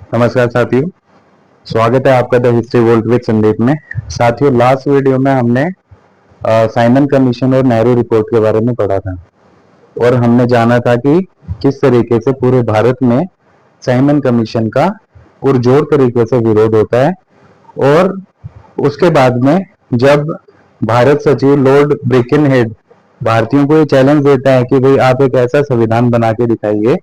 नमस्कार साथियों, स्वागत है आपका the history volt with Sandeep में। साथियों, लास्ट वीडियो में हमने साइमन कमीशन और नेहरू रिपोर्ट के बारे में पढ़ा था और हमने जाना था कि किस तरीके से पूरे भारत में साइमन कमीशन का पुरजोर तरीके से विरोध होता है। और उसके बाद में जब भारत सचिव लॉर्ड ब्रिकनहेड भारतीयों को ये चैलेंज देता है कि भाई आप एक ऐसा संविधान बना के दिखाइए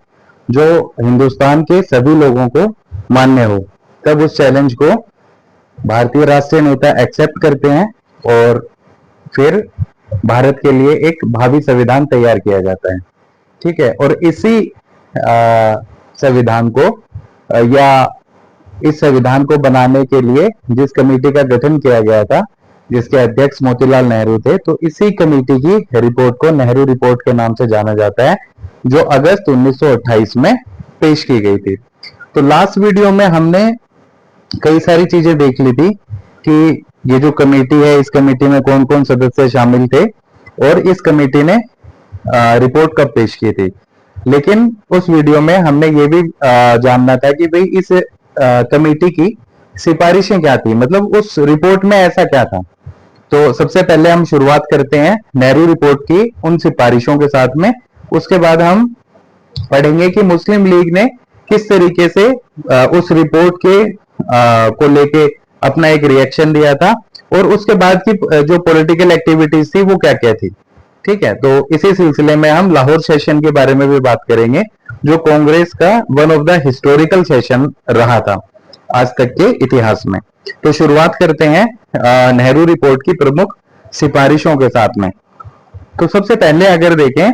जो हिंदुस्तान के सभी लोगों को मान्य हो, तब उस चैलेंज को भारतीय राष्ट्रीय नेता एक्सेप्ट करते हैं और फिर भारत के लिए एक भावी संविधान तैयार किया जाता है। ठीक है, और इसी संविधान को या इस संविधान को बनाने के लिए जिस कमेटी का गठन किया गया था, जिसके अध्यक्ष मोतीलाल नेहरू थे, तो इसी कमेटी की रिपोर्ट को नेहरू रिपोर्ट के नाम से जाना जाता है, जो अगस्त 1928 में पेश की गई थी। तो लास्ट वीडियो में हमने कई सारी चीजें देख ली थी कि ये जो कमेटी है, इस कमेटी में कौन कौन सदस्य शामिल थे और इस कमेटी ने रिपोर्ट कब पेश की थी। लेकिन उस वीडियो में हमने ये भी जानना था कि भाई इस कमेटी की सिफारिशें क्या थी, मतलब उस रिपोर्ट में ऐसा क्या था। तो सबसे पहले हम शुरुआत करते हैं नेहरू रिपोर्ट की उन सिफारिशों के साथ में। उसके बाद हम पढ़ेंगे कि मुस्लिम लीग ने किस तरीके से उस रिपोर्ट के को लेके अपना एक रिएक्शन दिया था और उसके बाद की जो पॉलिटिकल एक्टिविटीज थी वो क्या क्या थी। ठीक है, तो इसी सिलसिले में हम लाहौर सेशन के बारे में भी बात करेंगे, जो कांग्रेस का one of the historical session रहा था आज तक के इतिहास में। तो शुरुआत करते हैं नेहरू रिपोर्ट की प्रमुख सिफारिशों के साथ में। तो सबसे पहले अगर देखें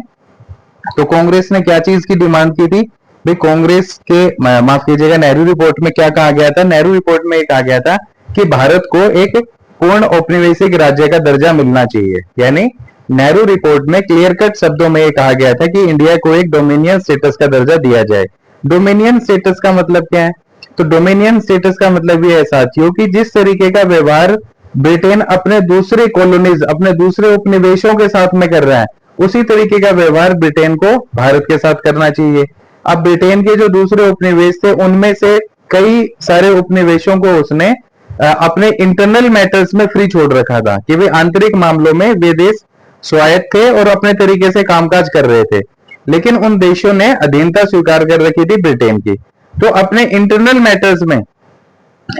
तो कांग्रेस ने क्या चीज की डिमांड की थी भाई। कांग्रेस के माफ कीजिएगा, नेहरू रिपोर्ट में क्या कहा गया था। नेहरू रिपोर्ट में कहा गया था कि भारत को एक पूर्ण औपनिवेशिक राज्य का दर्जा मिलना चाहिए। यानी नेहरू रिपोर्ट में क्लियर कट शब्दों में कहा गया था कि इंडिया को एक डोमिनियन स्टेटस का दर्जा दिया जाए। डोमिनियन स्टेटस का मतलब क्या है? तो डोमिनियन स्टेटस का मतलब ये है साथियों कि जिस तरीके का व्यवहार ब्रिटेन अपने दूसरे कॉलोनीज, अपने दूसरे उपनिवेशों के साथ में कर रहा है, उसी तरीके का व्यवहार ब्रिटेन को भारत के साथ करना चाहिए। अब ब्रिटेन के जो दूसरे उपनिवेश थे, उनमें से कई सारे उपनिवेशों को उसने अपने इंटरनल मैटर्स में फ्री छोड़ रखा था कि वे आंतरिक मामलों में वे देश स्वायत्त थे और अपने तरीके से कामकाज कर रहे थे, लेकिन उन देशों ने अधीनता स्वीकार कर रखी थी ब्रिटेन की। तो अपने इंटरनल मैटर्स में,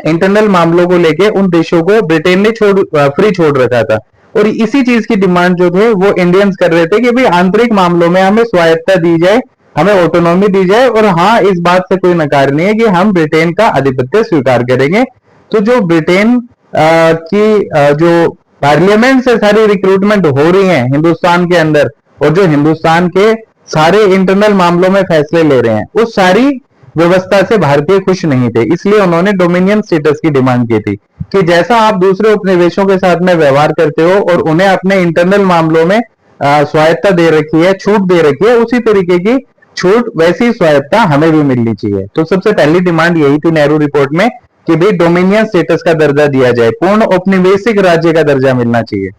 इंटरनल मामलों को लेके उन देशों को ब्रिटेन ने फ्री छोड़ रखा था। और इसी चीज की डिमांड जो थे वो इंडियंस कर रहे थे कि भाई आंतरिक मामलों में हमें स्वायत्तता दी जाए, हमें ऑटोनॉमी दी जाए, और हाँ, इस बात से कोई नकार नहीं है कि हम ब्रिटेन का आधिपत्य स्वीकार करेंगे। तो जो ब्रिटेन की जो पार्लियामेंट से सारी रिक्रूटमेंट हो रही है हिंदुस्तान के अंदर, और जो हिंदुस्तान के सारे इंटरनल मामलों में फैसले ले रहे हैं, उस सारी व्यवस्था से भारतीय खुश नहीं थे। इसलिए उन्होंने डोमिनियन स्टेटस की डिमांड की थी कि जैसा आप दूसरे उपनिवेशों के साथ में व्यवहार करते हो और उन्हें अपने इंटरनल मामलों में स्वायत्तता दे रखी है, छूट दे रखी है, उसी तरीके की छूट, वैसी स्वायत्तता हमें भी मिलनी चाहिए। तो सबसे पहली डिमांड यही थी नेहरू रिपोर्ट में कि भाई डोमिनियन स्टेटस का दर्जा दिया जाए, पूर्ण औपनिवेशिक राज्य का दर्जा मिलना चाहिए।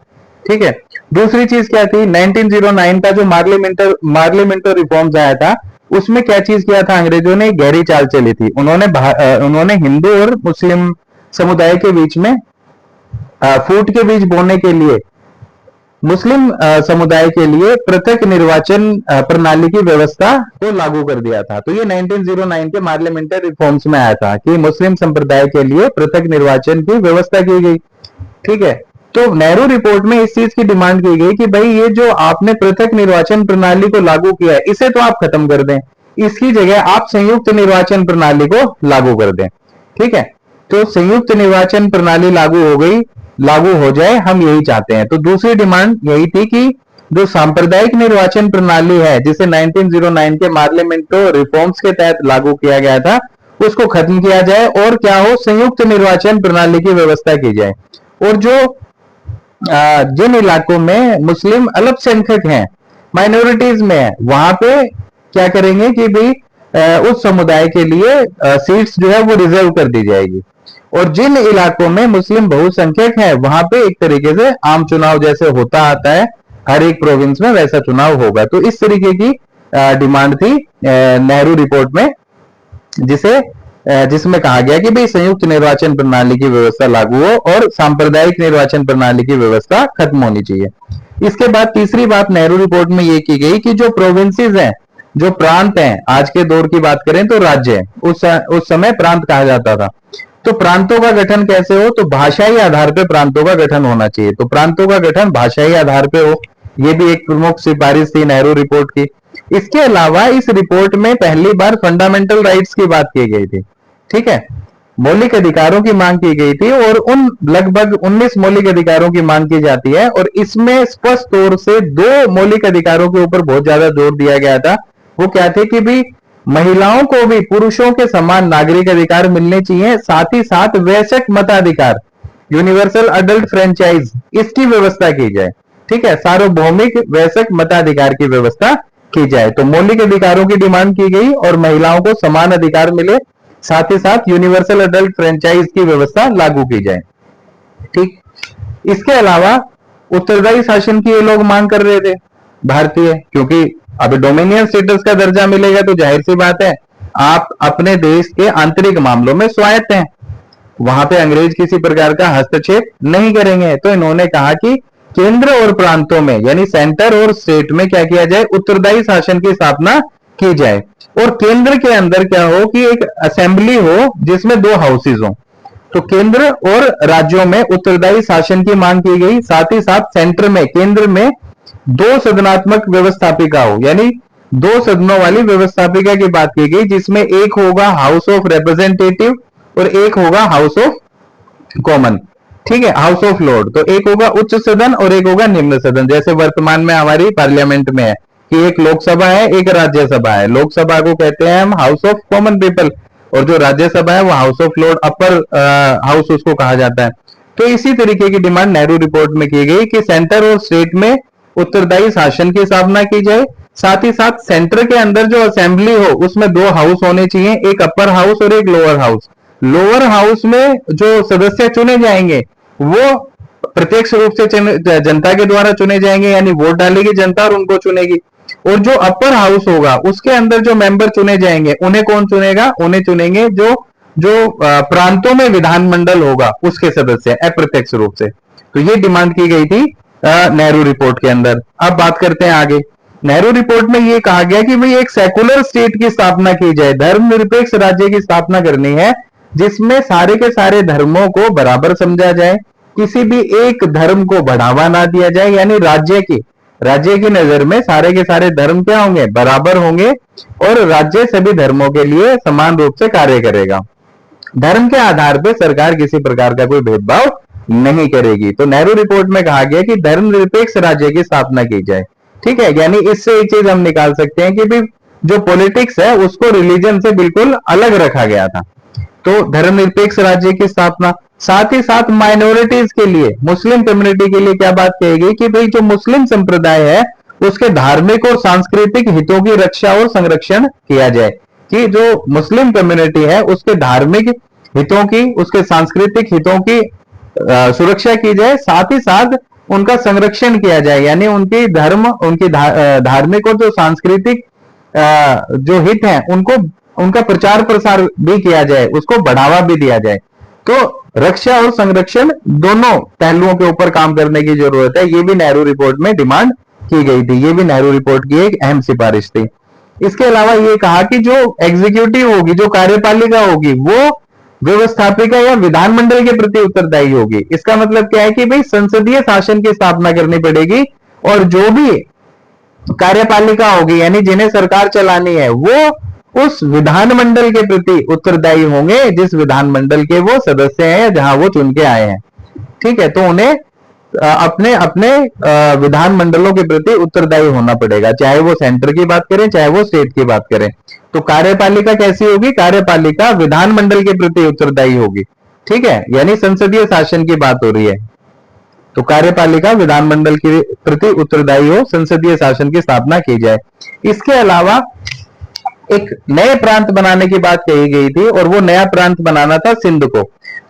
ठीक है, दूसरी चीज क्या थी? 1909 का जो मार्लिमेंटो रिफॉर्म्स आया था, उसमें क्या चीज किया था? अंग्रेजों ने गहरी चाल चली थी। उन्होंने हिंदू और मुस्लिम समुदाय के बीच में फूट के बीज बोने के लिए मुस्लिम समुदाय के लिए पृथक निर्वाचन प्रणाली की व्यवस्था को लागू कर दिया था। तो ये 1909 के पार्लियामेंट्री रिफॉर्म्स में आया था कि मुस्लिम संप्रदाय के लिए पृथक निर्वाचन की व्यवस्था की गई। ठीक है, तो नेहरू रिपोर्ट में इस चीज की डिमांड की गई कि भाई ये जो आपने पृथक निर्वाचन प्रणाली को लागू किया है, इसे तो आप खत्म कर दें, इसकी जगह आप संयुक्त निर्वाचन प्रणाली को लागू कर दें। ठीक है, तो संयुक्त निर्वाचन प्रणाली लागू हो जाए, हम यही चाहते हैं। तो दूसरी डिमांड यही थी कि जो सांप्रदायिक निर्वाचन प्रणाली है, जिसे 1909 के पार्लियामेंटो रिफॉर्म्स के तहत लागू किया गया था, उसको खत्म किया जाए और क्या हो, संयुक्त निर्वाचन प्रणाली की व्यवस्था की जाए। और जो जिन इलाकों में मुस्लिम अल्पसंख्यक हैं, माइनॉरिटीज में है, वहां पे क्या करेंगे कि भाई उस समुदाय के लिए सीट्स जो है वो रिजर्व कर दी जाएगी। और जिन इलाकों में मुस्लिम बहुसंख्यक है, वहां पे एक तरीके से आम चुनाव जैसे होता आता है हर एक प्रोविंस में, वैसा चुनाव होगा। तो इस तरीके की डिमांड थी नेहरू रिपोर्ट में, जिसे जिसमें कहा गया कि भाई संयुक्त निर्वाचन प्रणाली की व्यवस्था लागू हो और सांप्रदायिक निर्वाचन प्रणाली की व्यवस्था खत्म होनी चाहिए। इसके बाद तीसरी बात नेहरू रिपोर्ट में यह की गई कि जो प्रोविंसेस हैं, जो प्रांत हैं, आज के दौर की बात करें तो राज्य है, उस समय प्रांत कहा जाता था। तो प्रांतों का गठन कैसे हो, तो भाषाई आधार पर प्रांतों का गठन होना चाहिए। तो प्रांतों का गठन भाषाई आधार पर हो, यह भी एक प्रमुख सिफारिश थी नेहरू रिपोर्ट की। इसके अलावा इस रिपोर्ट में पहली बार फंडामेंटल राइट्स की बात की गई थी। ठीक है, मौलिक अधिकारों की मांग की गई थी और उन लगभग 19 मौलिक अधिकारों की मांग की जाती है और इसमें स्पष्ट तौर से दो मौलिक अधिकारों के ऊपर बहुत ज्यादा जोर दिया गया था। वो क्या थे कि भी महिलाओं को भी पुरुषों के समान नागरिक अधिकार मिलने चाहिए, साथ ही साथ वयस्क मताधिकार, यूनिवर्सल अडल्ट फ्रेंचाइज, इसकी व्यवस्था की जाए। ठीक है, सार्वभौमिक वयस्क मताधिकार की व्यवस्था की जाए। तो मौलिक अधिकारों की डिमांड की गई और महिलाओं को समान अधिकार मिले, साथ ही साथ यूनिवर्सल अडल्ट फ्रेंचाइज की व्यवस्था लागू की जाए। ठीक, इसके अलावा उत्तरदायी शासन की ये लोग मांग कर रहे थे भारतीय, क्योंकि अब डोमिनियन स्टेटस का दर्जा मिलेगा तो जाहिर सी बात है आप अपने देश के आंतरिक मामलों में स्वायत्त हैं, वहां पे अंग्रेज किसी प्रकार का हस्तक्षेप नहीं करेंगे। तो इन्होंने कहा कि केंद्र और प्रांतों में यानी सेंटर और स्टेट में क्या किया जाए, उत्तरदायी शासन की स्थापना की जाए और केंद्र के अंदर क्या हो कि एक असेंबली हो जिसमें 2 हाउसेज हो। तो केंद्र और राज्यों में उत्तरदायी शासन की मांग की गई, साथ ही साथ सेंटर में, केंद्र में 2 सदनात्मक व्यवस्थापिका हो, यानी 2 सदनों वाली व्यवस्थापिका की बात की गई, जिसमें एक होगा हाउस ऑफ रिप्रेजेंटेटिव और एक होगा हाउस ऑफ कॉमन। ठीक है, हाउस ऑफ लॉर्ड। तो एक होगा उच्च सदन और एक होगा निम्न सदन, जैसे वर्तमान में हमारी पार्लियामेंट में है कि एक लोकसभा है, एक राज्यसभा है। लोकसभा को कहते हैं हम हाउस ऑफ कॉमन पीपल और जो राज्यसभा है वो house of Lord, upper house उसको कहा जाता है। तो इसी तरीके की डिमांड नेहरू रिपोर्ट में की गई कि सेंटर और स्टेट में उत्तरदायी शासन की स्थापना की जाए, साथ ही साथ सेंटर के अंदर जो असेंबली हो उसमें 2 हाउस होने चाहिए, एक अपर हाउस और एक लोअर हाउस। लोअर हाउस में जो सदस्य चुने जाएंगे वो प्रत्यक्ष रूप से जनता के द्वारा चुने जाएंगे, यानी वोट डालेगी जनता और उनको चुनेगी। और जो अपर हाउस होगा उसके अंदर जो मेंबर चुने जाएंगे उन्हें कौन चुनेगा, उन्हें चुनेंगे जो जो प्रांतों में विधानमंडल होगा उसके सदस्य अप्रत्यक्ष रूप से। तो ये डिमांड की गई थी नेहरू रिपोर्ट के अंदर। अब बात करते हैं आगे। नेहरू रिपोर्ट में यह कहा गया कि भाई एक सेकुलर स्टेट की स्थापना की जाए, धर्मनिरपेक्ष राज्य की स्थापना करनी है जिसमें सारे के सारे धर्मों को बराबर समझा जाए, किसी भी एक धर्म को बढ़ावा ना दिया जाए, यानी राज्य की नजर में सारे के सारे धर्म क्या होंगे, बराबर होंगे और राज्य सभी धर्मों के लिए समान रूप से कार्य करेगा। धर्म के आधार पर सरकार किसी प्रकार का कोई भेदभाव नहीं करेगी। तो नेहरू रिपोर्ट में कहा गया कि धर्मनिरपेक्ष राज्य की स्थापना की जाए। ठीक है, यानी इससे एक चीज हम निकाल सकते हैं कि भी जो पॉलिटिक्स है उसको रिलीजन से बिल्कुल अलग रखा गया था। तो धर्मनिरपेक्ष राज्य की स्थापना, साथ ही साथ माइनॉरिटीज के लिए, मुस्लिम कम्युनिटी के लिए क्या बात कही गई कि भाई जो मुस्लिम संप्रदाय है उसके धार्मिक और सांस्कृतिक हितों की रक्षा और संरक्षण किया जाए, कि जो मुस्लिम कम्युनिटी है उसके धार्मिक हितों की, उसके सांस्कृतिक हितों की सुरक्षा की जाए, साथ ही साथ उनका संरक्षण किया जाए, यानी उनकी धर्म, उनकी धार्मिक और जो सांस्कृतिक जो हित हैं उनको, उनका प्रचार प्रसार भी किया जाए, उसको बढ़ावा भी दिया जाए। तो रक्षा और संरक्षण दोनों पहलुओं के ऊपर काम करने की जरूरत है। ये भी नेहरू रिपोर्ट में डिमांड की गई थी, ये भी नेहरू रिपोर्ट की एक अहम सिफारिश थी। इसके अलावा ये कहा कि जो एग्जीक्यूटिव होगी, जो कार्यपालिका होगी, वो व्यवस्थापिका या विधानमंडल के प्रति उत्तरदायी होगी। इसका मतलब क्या है कि भाई संसदीय शासन की स्थापना करनी पड़ेगी और जो भी कार्यपालिका होगी यानी जिन्हें सरकार चलानी है वो उस विधानमंडल के प्रति उत्तरदायी होंगे जिस विधानमंडल के वो सदस्य हैं, जहां वो चुन के आए हैं। ठीक है, तो उन्हें अपने अपने विधानमंडलों के प्रति उत्तरदायी होना पड़ेगा, चाहे वो सेंटर की बात करें चाहे वो स्टेट की बात करें। तो कार्यपालिका कैसी होगी, कार्यपालिका विधानमंडल के प्रति उत्तरदायी होगी। ठीक है, यानी संसदीय शासन की बात हो रही है, तो कार्यपालिका विधानमंडल के प्रति उत्तरदायी हो, संसदीय शासन की स्थापना की जाए। इसके अलावा एक नए प्रांत बनाने की बात कही गई थी और वो नया प्रांत बनाना था सिंध को।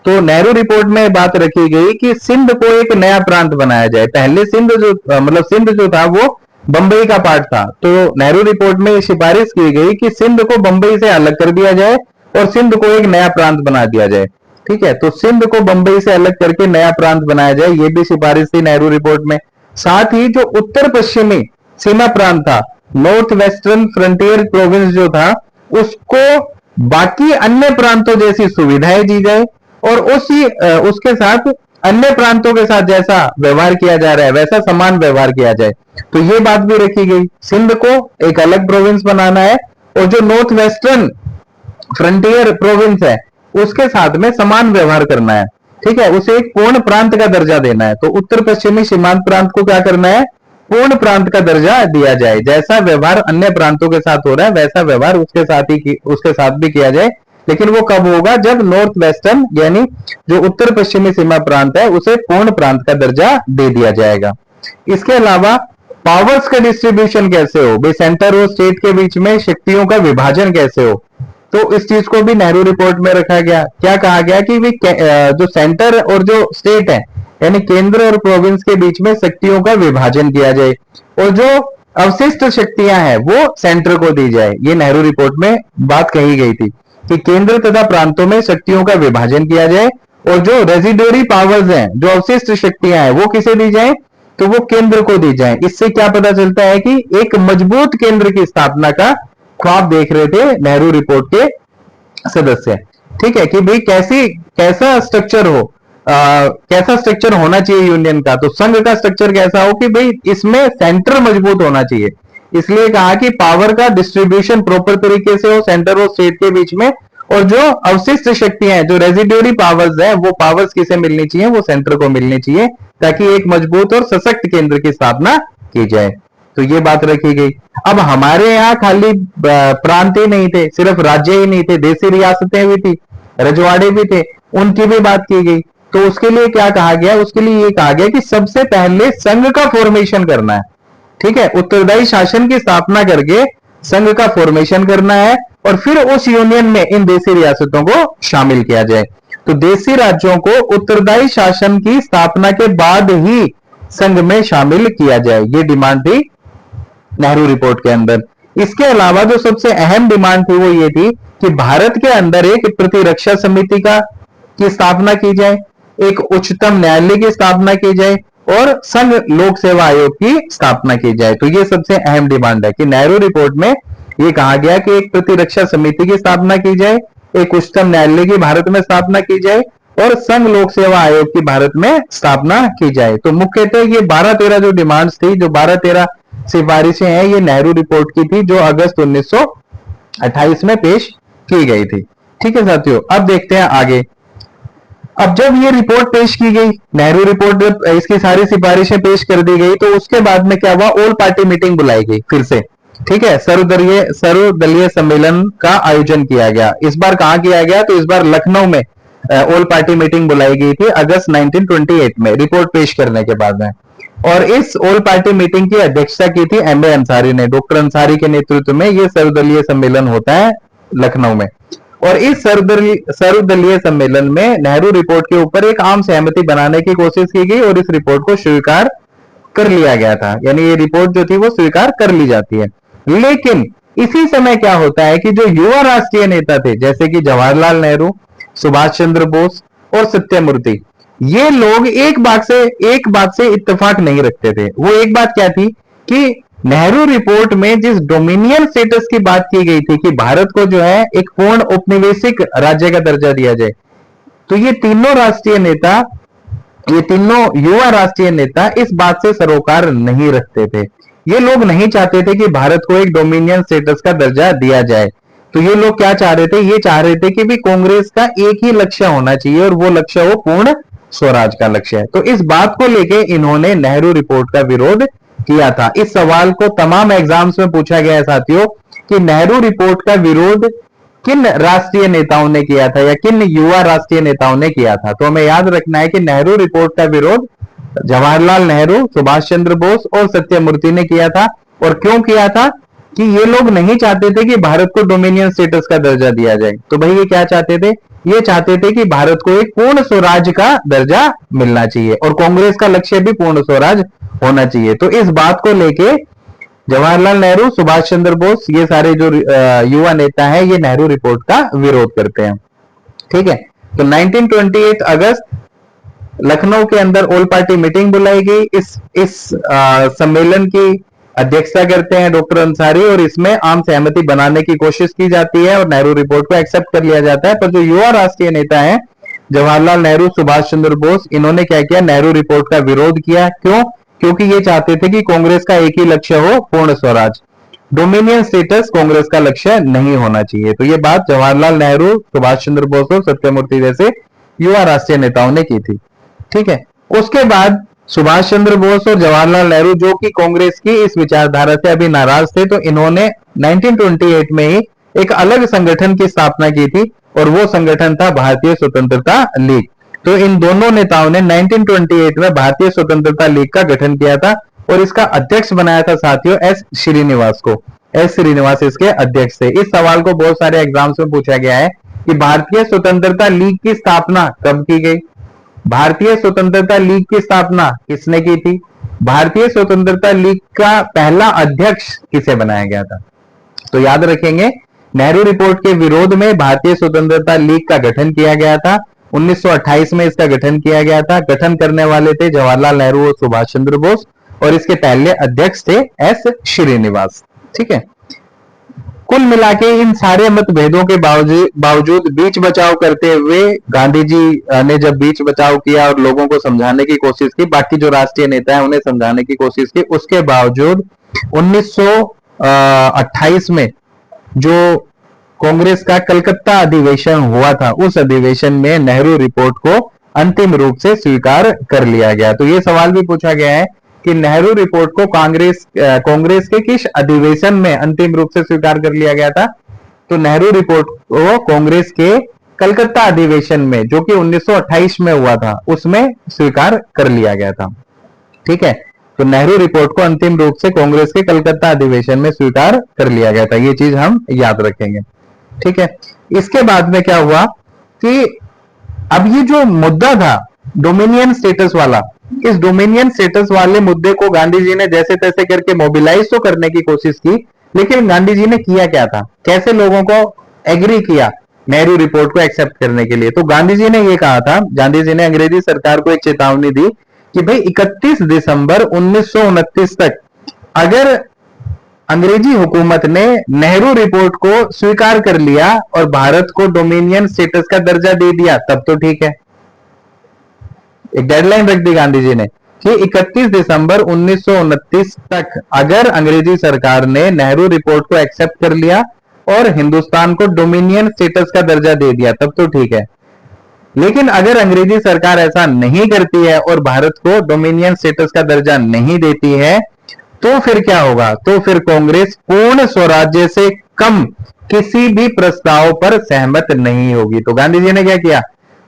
तो नेहरू रिपोर्ट में बात रखी गई कि सिंध को एक नया प्रांत बनाया जाए। पहले सिंध जो था वो बंबई का पार्ट था। तो नेहरू रिपोर्ट में सिफारिश की गई कि सिंध को बंबई से अलग कर दिया जाए और सिंध को एक नया प्रांत बना दिया जाए। ठीक है, तो सिंध को बंबई से अलग करके नया प्रांत बनाया जाए, ये भी सिफारिश थी नेहरू रिपोर्ट में। साथ ही जो उत्तर पश्चिमी सीमा प्रांत था, नॉर्थ वेस्टर्न फ्रंटियर प्रोविंस जो था, उसको बाकी अन्य प्रांतों जैसी सुविधाएं दी जाए और उसके साथ अन्य प्रांतों के साथ जैसा व्यवहार किया जा रहा है वैसा समान व्यवहार किया जाए। तो ये बात भी रखी गई, सिंध को एक अलग प्रोविंस बनाना है और जो नॉर्थ वेस्टर्न फ्रंटियर प्रोविंस है उसके साथ में समान व्यवहार करना है। ठीक है, उसे एक पूर्ण प्रांत का दर्जा देना है। तो उत्तर पश्चिमी सीमांत प्रांत को क्या करना है, पूर्ण प्रांत का दर्जा दिया जाए। जैसा व्यवहार अन्य प्रांतों के साथ हो रहा है वैसा व्यवहार उसके साथ भी किया जाए। लेकिन वो कब होगा, जब नॉर्थ वेस्टर्न यानी जो उत्तर पश्चिमी सीमा प्रांत है उसे पूर्ण प्रांत का दर्जा दे दिया जाएगा। इसके अलावा पावर्स का डिस्ट्रीब्यूशन कैसे हो, भाई सेंटर और स्टेट के बीच में शक्तियों का विभाजन कैसे हो, तो इस चीज को भी नेहरू रिपोर्ट में रखा गया। क्या कहा गया कि जो सेंटर और जो स्टेट है यानी केंद्र और प्रोविंस के बीच में शक्तियों का विभाजन किया जाए और जो अवशिष्ट शक्तियां हैं वो सेंटर को दी जाए। ये नेहरू रिपोर्ट में बात कही गई थी कि केंद्र तथा प्रांतों में शक्तियों का विभाजन किया जाए और जो रेजिडोरी पावर्स हैं, जो अवशिष्ट शक्तियां हैं, वो किसे दी जाए, तो वो केंद्र को दी जाए। इससे क्या पता चलता है कि एक मजबूत केंद्र की स्थापना का ख्वाब देख रहे थे नेहरू रिपोर्ट के सदस्य। ठीक है, कि भाई कैसा स्ट्रक्चर हो, कैसा स्ट्रक्चर होना चाहिए यूनियन का, तो संघ का स्ट्रक्चर कैसा हो कि भाई इसमें सेंटर मजबूत होना चाहिए। इसलिए कहा कि पावर का डिस्ट्रीब्यूशन प्रॉपर तरीके से हो सेंटर और स्टेट के बीच में, और जो अवशिष्ट शक्तियां हैं, जो रेजिडोरी पावर्स हैं, वो पावर्स किसे मिलनी चाहिए, वो सेंटर को मिलनी चाहिए, ताकि एक मजबूत और सशक्त केंद्र की स्थापना की जाए। तो ये बात रखी गई। अब हमारे यहाँ खाली प्रांत ही नहीं थे, सिर्फ राज्य ही नहीं थे, देशी रियासतें भी थी, रजवाड़े भी थे, उनकी भी बात की गई। तो उसके लिए क्या कहा गया, उसके लिए ये कहा गया कि सबसे पहले संघ का फॉर्मेशन करना है। ठीक है, उत्तरदायी शासन की स्थापना करके संघ का फॉर्मेशन करना है और फिर उस यूनियन में इन देशी रियासतों को शामिल किया जाए। तो देशी राज्यों को उत्तरदायी शासन की स्थापना के बाद ही संघ में शामिल किया जाए, ये डिमांड थी नेहरू रिपोर्ट के अंदर। इसके अलावा जो सबसे अहम डिमांड थी वो ये थी कि भारत के अंदर एक प्रतिरक्षा समिति की स्थापना की जाए, एक उच्चतम न्यायालय की स्थापना की जाए और संघ लोक सेवा आयोग की स्थापना की जाए। तो ये सबसे अहम डिमांड है कि नेहरू रिपोर्ट में ये कहा गया कि एक प्रतिरक्षा समिति की स्थापना की जाए, एक उच्चतम न्यायालय की भारत में स्थापना की जाए और संघ लोक सेवा आयोग की भारत में स्थापना की जाए। तो मुख्यतः ये 12-13 जो डिमांड्स थी, जो 12-13 सिफारिशें हैं, ये नेहरू रिपोर्ट की थी जो अगस्त 1928 में पेश की गई थी। ठीक है साथियों, अब देखते हैं आगे। अब जब ये रिपोर्ट पेश की गई, नेहरू रिपोर्ट, इसकी सारी सिफारिशें पेश कर दी गई, तो उसके बाद में क्या हुआ, ऑल पार्टी मीटिंग बुलाई गई फिर से। ठीक है, सर्वदलीय सम्मेलन का आयोजन किया गया। इस बार कहां किया गया, तो इस बार लखनऊ में ऑल पार्टी मीटिंग बुलाई गई थी अगस्त 1928 में, रिपोर्ट पेश करने के बाद में। और इस ऑल पार्टी मीटिंग की अध्यक्षता की थी एम ए अंसारी ने। डॉक्टर अंसारी के नेतृत्व में यह सर्वदलीय सम्मेलन होता है लखनऊ में। और इस सर्वदलीय सम्मेलन में नेहरू रिपोर्ट के ऊपर एक आम सहमति बनाने की कोशिश की गई और इस रिपोर्ट को स्वीकार कर लिया गया था, यानी ये रिपोर्ट जो थी वो स्वीकार कर ली जाती है। लेकिन इसी समय क्या होता है कि जो युवा राष्ट्रीय नेता थे, जैसे कि जवाहरलाल नेहरू, सुभाष चंद्र बोस और सत्यमूर्ति, ये लोग एक बात से इत्तेफाक नहीं रखते थे। वो एक बात क्या थी कि नेहरू रिपोर्ट में जिस डोमिनियन स्टेटस की बात की गई थी कि भारत को जो है एक पूर्ण औपनिवेशिक राज्य का दर्जा दिया जाए, तो ये तीनों युवा राष्ट्रीय नेता इस बात से सरोकार नहीं रखते थे। ये लोग नहीं चाहते थे कि भारत को एक डोमिनियन स्टेटस का दर्जा दिया जाए। तो ये लोग क्या चाह रहे थे, ये चाह रहे थे कि भी कांग्रेस का एक ही लक्ष्य होना चाहिए और वो लक्ष्य हो पूर्ण स्वराज का लक्ष्य है। तो इस बात को लेके इन्होंने नेहरू रिपोर्ट का विरोध किया था। इस सवाल को तमाम एग्जाम्स में पूछा गया है साथियों कि नेहरू रिपोर्ट का विरोध किन राष्ट्रीय नेताओं ने किया था या किन युवा राष्ट्रीय नेताओं ने किया था। तो हमें याद रखना है कि नेहरू रिपोर्ट का विरोध जवाहरलाल नेहरू, सुभाष चंद्र बोस और सत्यमूर्ति ने किया था। और क्यों किया था कि ये लोग नहीं चाहते थे कि भारत को डोमिनियन स्टेटस का दर्जा दिया जाए। तो भाई ये क्या चाहते थे, ये चाहते थे कि भारत को एक पूर्ण स्वराज का दर्जा मिलना चाहिए और कांग्रेस का लक्ष्य भी पूर्ण स्वराज होना चाहिए। तो इस बात को लेके जवाहरलाल नेहरू, सुभाष चंद्र बोस, ये सारे जो युवा नेता हैं ये नेहरू रिपोर्ट का विरोध करते हैं। ठीक है, तो 1928 अगस्त लखनऊ के अंदर ऑल पार्टी मीटिंग बुलाई गई। इस सम्मेलन की अध्यक्षता करते हैं डॉक्टर अंसारी और इसमें आम सहमति बनाने की कोशिश की जाती है और नेहरू रिपोर्ट को एक्सेप्ट कर लिया जाता है। पर जो युवा राष्ट्रीय नेता है जवाहरलाल नेहरू, सुभाष चंद्र बोस, इन्होंने क्या किया, नेहरू रिपोर्ट का विरोध किया। क्यों? क्योंकि ये चाहते थे कि कांग्रेस का एक ही लक्ष्य हो, पूर्ण स्वराज। डोमिनियन स्टेटस कांग्रेस का लक्ष्य नहीं होना चाहिए। तो ये बात जवाहरलाल नेहरू, सुभाष चंद्र बोस और सत्यमूर्ति जैसे युवा राष्ट्रीय नेताओं ने की थी। ठीक है, उसके बाद सुभाष चंद्र बोस और जवाहरलाल नेहरू जो कि कांग्रेस की इस विचारधारा से अभी नाराज थे, तो इन्होंने 1928 में ही एक अलग संगठन की स्थापना की थी और वो संगठन था भारतीय स्वतंत्रता लीग। तो इन दोनों नेताओं ने 1928 में भारतीय स्वतंत्रता लीग का गठन किया था और इसका अध्यक्ष बनाया था साथियों एस श्रीनिवास को। एस श्रीनिवास इसके अध्यक्ष थे। इस सवाल को बहुत सारे एग्जाम्स में पूछा गया है कि भारतीय स्वतंत्रता लीग की स्थापना कब की गई, भारतीय स्वतंत्रता लीग की स्थापना किसने की थी, भारतीय स्वतंत्रता लीग का पहला अध्यक्ष किसे बनाया गया था। तो याद रखेंगे, नेहरू रिपोर्ट के विरोध में भारतीय स्वतंत्रता लीग का गठन किया गया था। 1928 में इसका गठन किया गया था। गठन करने वाले थे जवाहरलाल नेहरू और सुभाष चंद्र बोस और इसके पहले अध्यक्ष थे एस श्रीनिवास। ठीक है, कुल मिलाके इन सारे मतभेदों के बावजूद बीच बचाव करते हुए गांधी जी ने जब बीच बचाव किया और लोगों को समझाने की कोशिश की, बाकी जो राष्ट्रीय नेता है उन्हें समझाने की कोशिश की, उसके बावजूद 1928 में जो कांग्रेस का कलकत्ता अधिवेशन हुआ था, उस अधिवेशन में नेहरू रिपोर्ट को अंतिम रूप से स्वीकार कर लिया गया। तो ये सवाल भी पूछा गया है कि नेहरू रिपोर्ट को कांग्रेस के किस अधिवेशन में अंतिम रूप से स्वीकार कर लिया गया था। तो नेहरू रिपोर्ट को कांग्रेस के कलकत्ता अधिवेशन में, जो कि 1928 में हुआ था, उसमें स्वीकार कर लिया गया था। ठीक है, तो नेहरू रिपोर्ट को अंतिम रूप से कांग्रेस के कलकत्ता अधिवेशन में स्वीकार कर लिया गया था। ये चीज हम याद रखेंगे। ठीक है, इसके बाद में क्या हुआ कि अब ये जो मुद्दा था डोमिनियन स्टेटस वाला, इस डोमिनियन स्टेटस वाले मुद्दे को गांधी जी ने जैसे तैसे करके मोबिलाइज तो करने की कोशिश की, लेकिन गांधी जी ने किया क्या था, कैसे लोगों को एग्री किया नेहरू रिपोर्ट को एक्सेप्ट करने के लिए। तो गांधी जी ने ये कहा था, गांधी जी ने अंग्रेजी सरकार को एक चेतावनी दी कि भाई 31 दिसंबर 1929 तक अगर अंग्रेजी हुकूमत ने नेहरू रिपोर्ट को स्वीकार कर लिया और भारत को डोमिनियन स्टेटस का दर्जा दे दिया, तब तो ठीक है। एक डेडलाइन रख दी गांधी जी ने कि 31 दिसंबर 1929 तक अगर अंग्रेजी सरकार ने नेहरू रिपोर्ट को एक्सेप्ट कर लिया और हिंदुस्तान को डोमिनियन स्टेटस का दर्जा दे दिया, तब तो ठीक है। लेकिन अगर अंग्रेजी सरकार ऐसा नहीं करती है और भारत को डोमिनियन स्टेटस का दर्जा नहीं देती है, तो फिर क्या होगा, तो फिर कांग्रेस पूर्ण स्वराज्य से कम किसी भी प्रस्ताव पर सहमत नहीं होगी। तो गांधी जी ने क्या किया,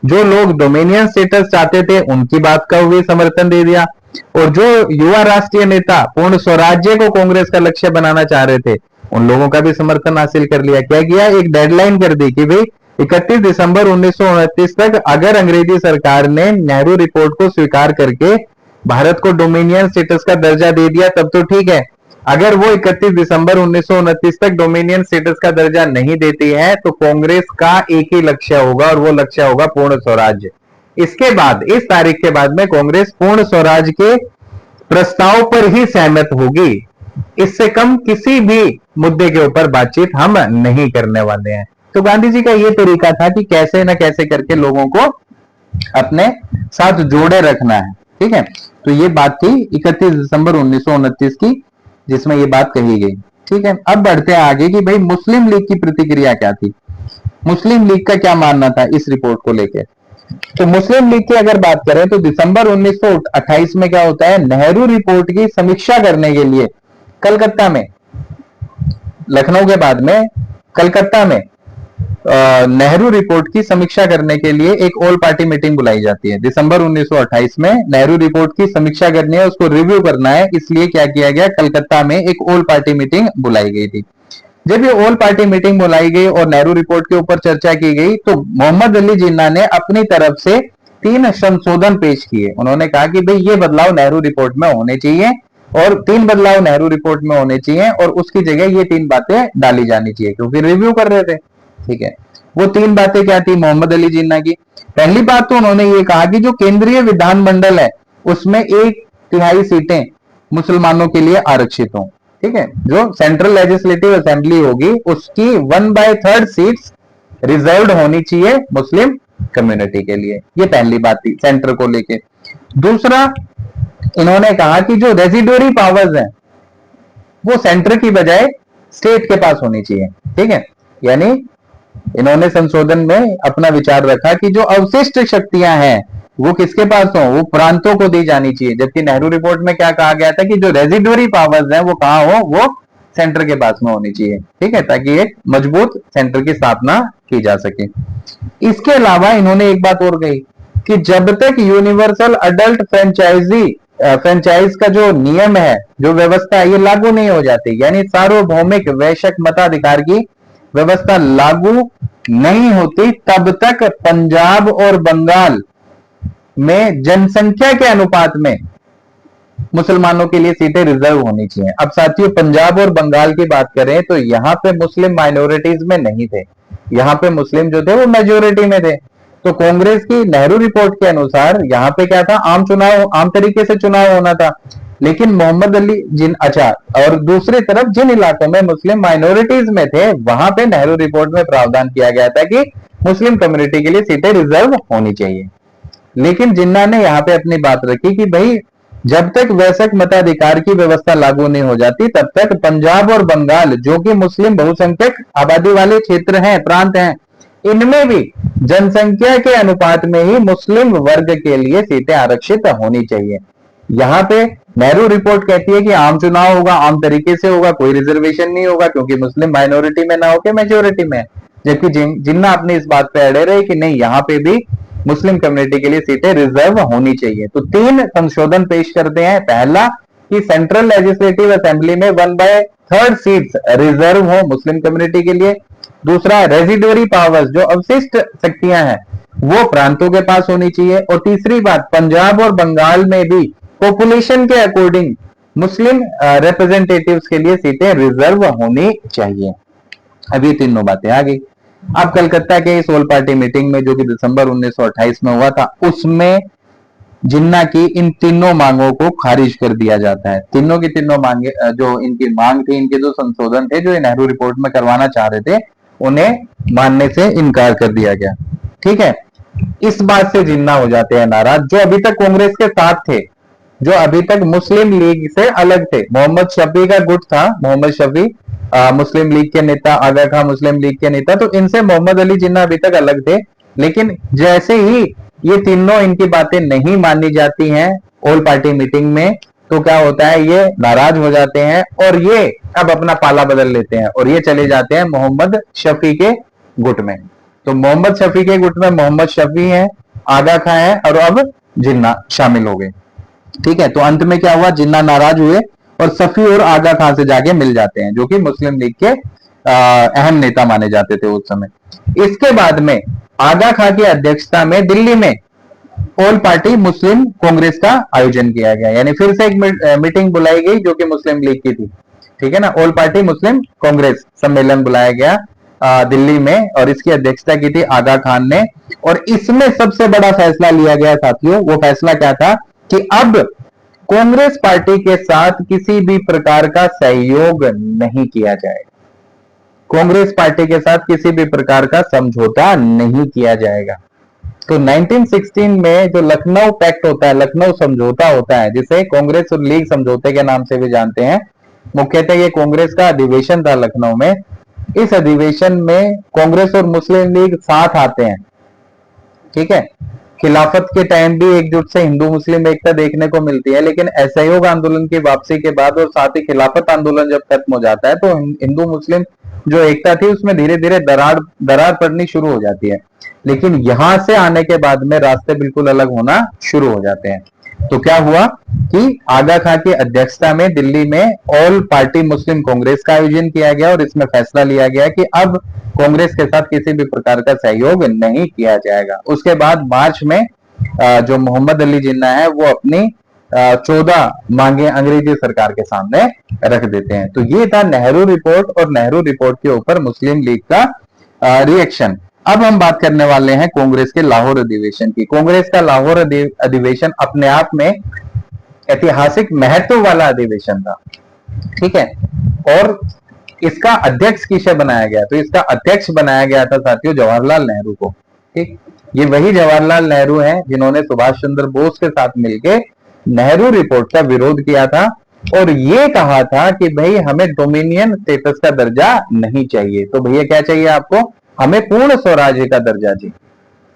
जो लोग डोमिनियन स्टेटस चाहते थे उनकी बात का भी समर्थन दे दिया और जो युवा राष्ट्रीय नेता पूर्ण स्वराज्य को कांग्रेस का लक्ष्य बनाना चाह रहे थे, उन लोगों का भी समर्थन हासिल कर लिया। क्या किया, एक डेडलाइन कर दी कि भाई 31 दिसंबर 1929 तक अगर अंग्रेजी सरकार ने नेहरू रिपोर्ट को स्वीकार करके भारत को डोमिनियन स्टेटस का दर्जा दे दिया, तब तो ठीक है। अगर वो 31 दिसंबर 1929 तक डोमिनियन स्टेटस का दर्जा नहीं देती है, तो कांग्रेस का एक ही लक्ष्य होगा और वो लक्ष्य होगा पूर्ण स्वराज्य। इसके बाद, इस तारीख के बाद में कांग्रेस पूर्ण स्वराज के प्रस्ताव पर ही सहमत होगी। इससे कम किसी भी मुद्दे के ऊपर बातचीत हम नहीं करने वाले हैं। तो गांधी जी का ये तरीका था कि कैसे न कैसे करके लोगों को अपने साथ जोड़े रखना है। ठीक है, तो ये बात थी 31 दिसंबर 1929 की, जिसमें ये बात कही गई। ठीक है, अब बढ़ते हैं आगे कि भाई मुस्लिम लीग की प्रतिक्रिया क्या थी, मुस्लिम लीग का क्या मानना था इस रिपोर्ट को लेकर। तो मुस्लिम लीग की अगर बात करें तो दिसंबर 1928 में क्या होता है, नेहरू रिपोर्ट की समीक्षा करने के लिए कलकत्ता में, लखनऊ के बाद में कलकत्ता में नेहरू रिपोर्ट की समीक्षा करने के लिए एक ऑल पार्टी मीटिंग बुलाई जाती है। दिसंबर 1928 में नेहरू रिपोर्ट की समीक्षा करनी है, उसको रिव्यू करना है, इसलिए क्या किया गया, कलकत्ता में एक ऑल पार्टी मीटिंग बुलाई गई थी। जब ये ऑल पार्टी मीटिंग बुलाई गई और नेहरू रिपोर्ट के ऊपर चर्चा की गई, तो मोहम्मद अली जिन्ना ने अपनी तरफ से 3 संशोधन पेश किए। उन्होंने कहा कि भाई ये बदलाव नेहरू रिपोर्ट में होने चाहिए और 3 बदलाव नेहरू रिपोर्ट में होने चाहिए और उसकी जगह ये 3 बातें डाली जानी चाहिए, क्योंकि रिव्यू कर रहे थे। ठीक है, वो 3 बातें क्या थी मोहम्मद अली जिन्ना की? पहली बात तो उन्होंने ये कहा कि जो केंद्रीय विधानमंडल है उसमें 1/3 सीटें मुसलमानों के लिए आरक्षित हों। ठीक है, जो सेंट्रल लेजिस्लेटिव असेंबली होगी उसकी 1/3 सीट्स रिजर्व्ड होनी चाहिए मुस्लिम कम्युनिटी के लिए। ये पहली बात थी सेंटर को लेके। दूसरा, इन्होंने कहा कि जो रेजिडोरी पावर्स हैं वो सेंटर की बजाय स्टेट के पास होनी चाहिए। ठीक है, यानी इन्होंने संशोधन में अपना विचार रखा कि जो अवशिष्ट शक्तियां हैं वो किसके पास हो, वो प्रांतों को दी जानी चाहिए। जबकि नेहरू रिपोर्ट में क्या कहा गया था कि जो रेजिडोरी पावर्स हैं वो कहां हो, वो सेंटर के पास में होनी चाहिए। ठीक है, ताकि एक मजबूत सेंटर की स्थापना की जा सके। इसके अलावा इन्होंने एक बात और कही कि जब तक यूनिवर्सल अडल्ट फ्रेंचाइज का जो नियम है, जो व्यवस्था है, ये लागू नहीं हो जाती, यानी सार्वभौमिक वैश्विक मताधिकार की व्यवस्था लागू नहीं होती, तब तक पंजाब और बंगाल में जनसंख्या के अनुपात में मुसलमानों के लिए सीटें रिजर्व होनी चाहिए। अब साथियों, पंजाब और बंगाल की बात करें तो यहां पे मुस्लिम माइनॉरिटीज में नहीं थे, यहां पे मुस्लिम जो थे वो मेजोरिटी में थे। तो कांग्रेस की नेहरू रिपोर्ट के अनुसार यहां पे क्या था, आम तरीके से चुनाव होना था। लेकिन मोहम्मद अली अच्छा, और दूसरी तरफ जिन इलाकों में मुस्लिम माइनॉरिटीज में थे वहां पे नेहरू रिपोर्ट में प्रावधान किया गया था कि मुस्लिम कम्युनिटी के लिए सीटें रिजर्व होनी चाहिए। लेकिन जिन्ना ने यहाँ पे अपनी बात रखी कि भाई जब तक वैश्विक मताधिकार की व्यवस्था लागू नहीं हो जाती तब तक पंजाब और बंगाल, जो कि मुस्लिम बहुसंख्यक आबादी वाले क्षेत्र हैं, प्रांत हैं, इनमें भी जनसंख्या के अनुपात में ही मुस्लिम वर्ग के लिए सीटें आरक्षित होनी चाहिए। यहाँ पे नेहरू रिपोर्ट कहती है कि आम चुनाव होगा, आम तरीके से होगा, कोई रिजर्वेशन नहीं होगा, क्योंकि मुस्लिम माइनॉरिटी में ना होकर मेजोरिटी में। जबकि जिन्ना अपने इस बात पे अड़े रहे कि नहीं, यहाँ पे भी मुस्लिम कम्युनिटी के लिए सीटें रिजर्व होनी चाहिए। तो 3 संशोधन पेश करते हैं। पहला कि सेंट्रल लेजिस्लेटिव असेंबली में 1/3 सीट्स रिजर्व हो मुस्लिम कम्युनिटी के लिए। दूसरा, रेजिडोरी पावर्स, जो अवशिष्ट शक्तियां हैं, वो प्रांतों के पास होनी चाहिए। और तीसरी बात, पंजाब और बंगाल में भी पॉपुलेशन के अकॉर्डिंग मुस्लिम रिप्रेजेंटेटिव्स के लिए सीटें रिजर्व होनी चाहिए। अब ये तीनों बातें आ गई। अब कलकत्ता के इस ऑल पार्टी मीटिंग में, जो कि दिसंबर 1928 में हुआ था, उसमें जिन्ना की इन तीनों मांगों को खारिज कर दिया जाता है। तीनों की तीनों मांगे, जो इनकी मांग थी, इनके जो संशोधन थे, जो नेहरू रिपोर्ट में करवाना चाह रहे थे, उन्हें मानने से इनकार कर दिया गया। ठीक है, इस बात से जिन्ना हो जाते हैं नाराज, जो अभी तक कांग्रेस के साथ थे, जो अभी तक मुस्लिम लीग से अलग थे। मोहम्मद शफी का गुट था, मोहम्मद शफी मुस्लिम लीग के नेता, आगा खां मुस्लिम लीग के नेता, तो इनसे मोहम्मद अली जिन्ना अभी तक अलग थे। लेकिन जैसे ही ये तीनों इनकी बातें नहीं मानी जाती हैं ऑल पार्टी मीटिंग में, तो क्या होता है, ये नाराज हो जाते हैं और ये अब अपना पाला बदल लेते हैं और ये चले जाते हैं मोहम्मद शफी के गुट में। तो मोहम्मद शफी के गुट में मोहम्मद शफी है, आगा खां है और अब जिन्ना शामिल हो गए। ठीक है, तो अंत में क्या हुआ, जिन्ना नाराज हुए और सफी और आगा खां से जाके मिल जाते हैं, जो कि मुस्लिम लीग के अहम नेता माने जाते थे उस समय। इसके बाद में आगा खां की अध्यक्षता में दिल्ली में ऑल पार्टी मुस्लिम कांग्रेस का आयोजन किया गया, यानी फिर से एक मीटिंग बुलाई गई जो कि मुस्लिम लीग की थी। ठीक है ना, ऑल पार्टी मुस्लिम कांग्रेस सम्मेलन बुलाया गया दिल्ली में, और इसकी अध्यक्षता की थी आगा खान ने। और इसमें सबसे बड़ा फैसला लिया गया साथियों, वो फैसला क्या था कि अब कांग्रेस पार्टी के साथ किसी भी प्रकार का सहयोग नहीं किया जाएगा, कांग्रेस पार्टी के साथ किसी भी प्रकार का समझौता नहीं किया जाएगा। तो 1916 में जो लखनऊ पैक्ट होता है, लखनऊ समझौता होता है, जिसे कांग्रेस और लीग समझौते के नाम से भी जानते हैं, मुख्यतः ये कांग्रेस का अधिवेशन था लखनऊ में। इस अधिवेशन में कांग्रेस और मुस्लिम लीग साथ आते हैं। ठीक है, खिलाफत के टाइम भी एकजुट से हिंदू मुस्लिम एकता देखने को मिलती है, लेकिन असहयोग आंदोलन की वापसी के बाद और साथ ही खिलाफत आंदोलन जब खत्म हो जाता है तो हिंदू मुस्लिम जो एकता थी उसमें धीरे धीरे दरार पड़नी शुरू हो जाती है। लेकिन यहां से आने के बाद में रास्ते बिल्कुल अलग होना शुरू हो जाते हैं। तो क्या हुआ कि आगा खां की अध्यक्षता में दिल्ली में ऑल पार्टी मुस्लिम कांग्रेस का आयोजन किया गया और इसमें फैसला लिया गया कि अब कांग्रेस के साथ किसी भी प्रकार का सहयोग नहीं किया जाएगा। उसके बाद मार्च में जो मोहम्मद अली जिन्ना है वो अपनी 14 मांगे अंग्रेजी सरकार के सामने रख देते हैं। तो ये था नेहरू रिपोर्ट और नेहरू रिपोर्ट के ऊपर मुस्लिम लीग का रिएक्शन। अब हम बात करने वाले हैं कांग्रेस के लाहौर अधिवेशन की। कांग्रेस का लाहौर अधिवेशन अपने आप में ऐतिहासिक महत्व वाला अधिवेशन था, ठीक है। और इसका अध्यक्ष किसे बनाया गया? तो इसका अध्यक्ष बनाया गया था साथियों जवाहरलाल नेहरू को, ठीक। ये वही जवाहरलाल नेहरू हैं जिन्होंने सुभाष चंद्र बोस के साथ मिलकर नेहरू रिपोर्ट का विरोध किया था और ये कहा था कि भाई हमें डोमिनियन स्टेटस का दर्जा नहीं चाहिए। तो भैया क्या चाहिए आपको? हमें पूर्ण स्वराज्य का दर्जा चाहिए।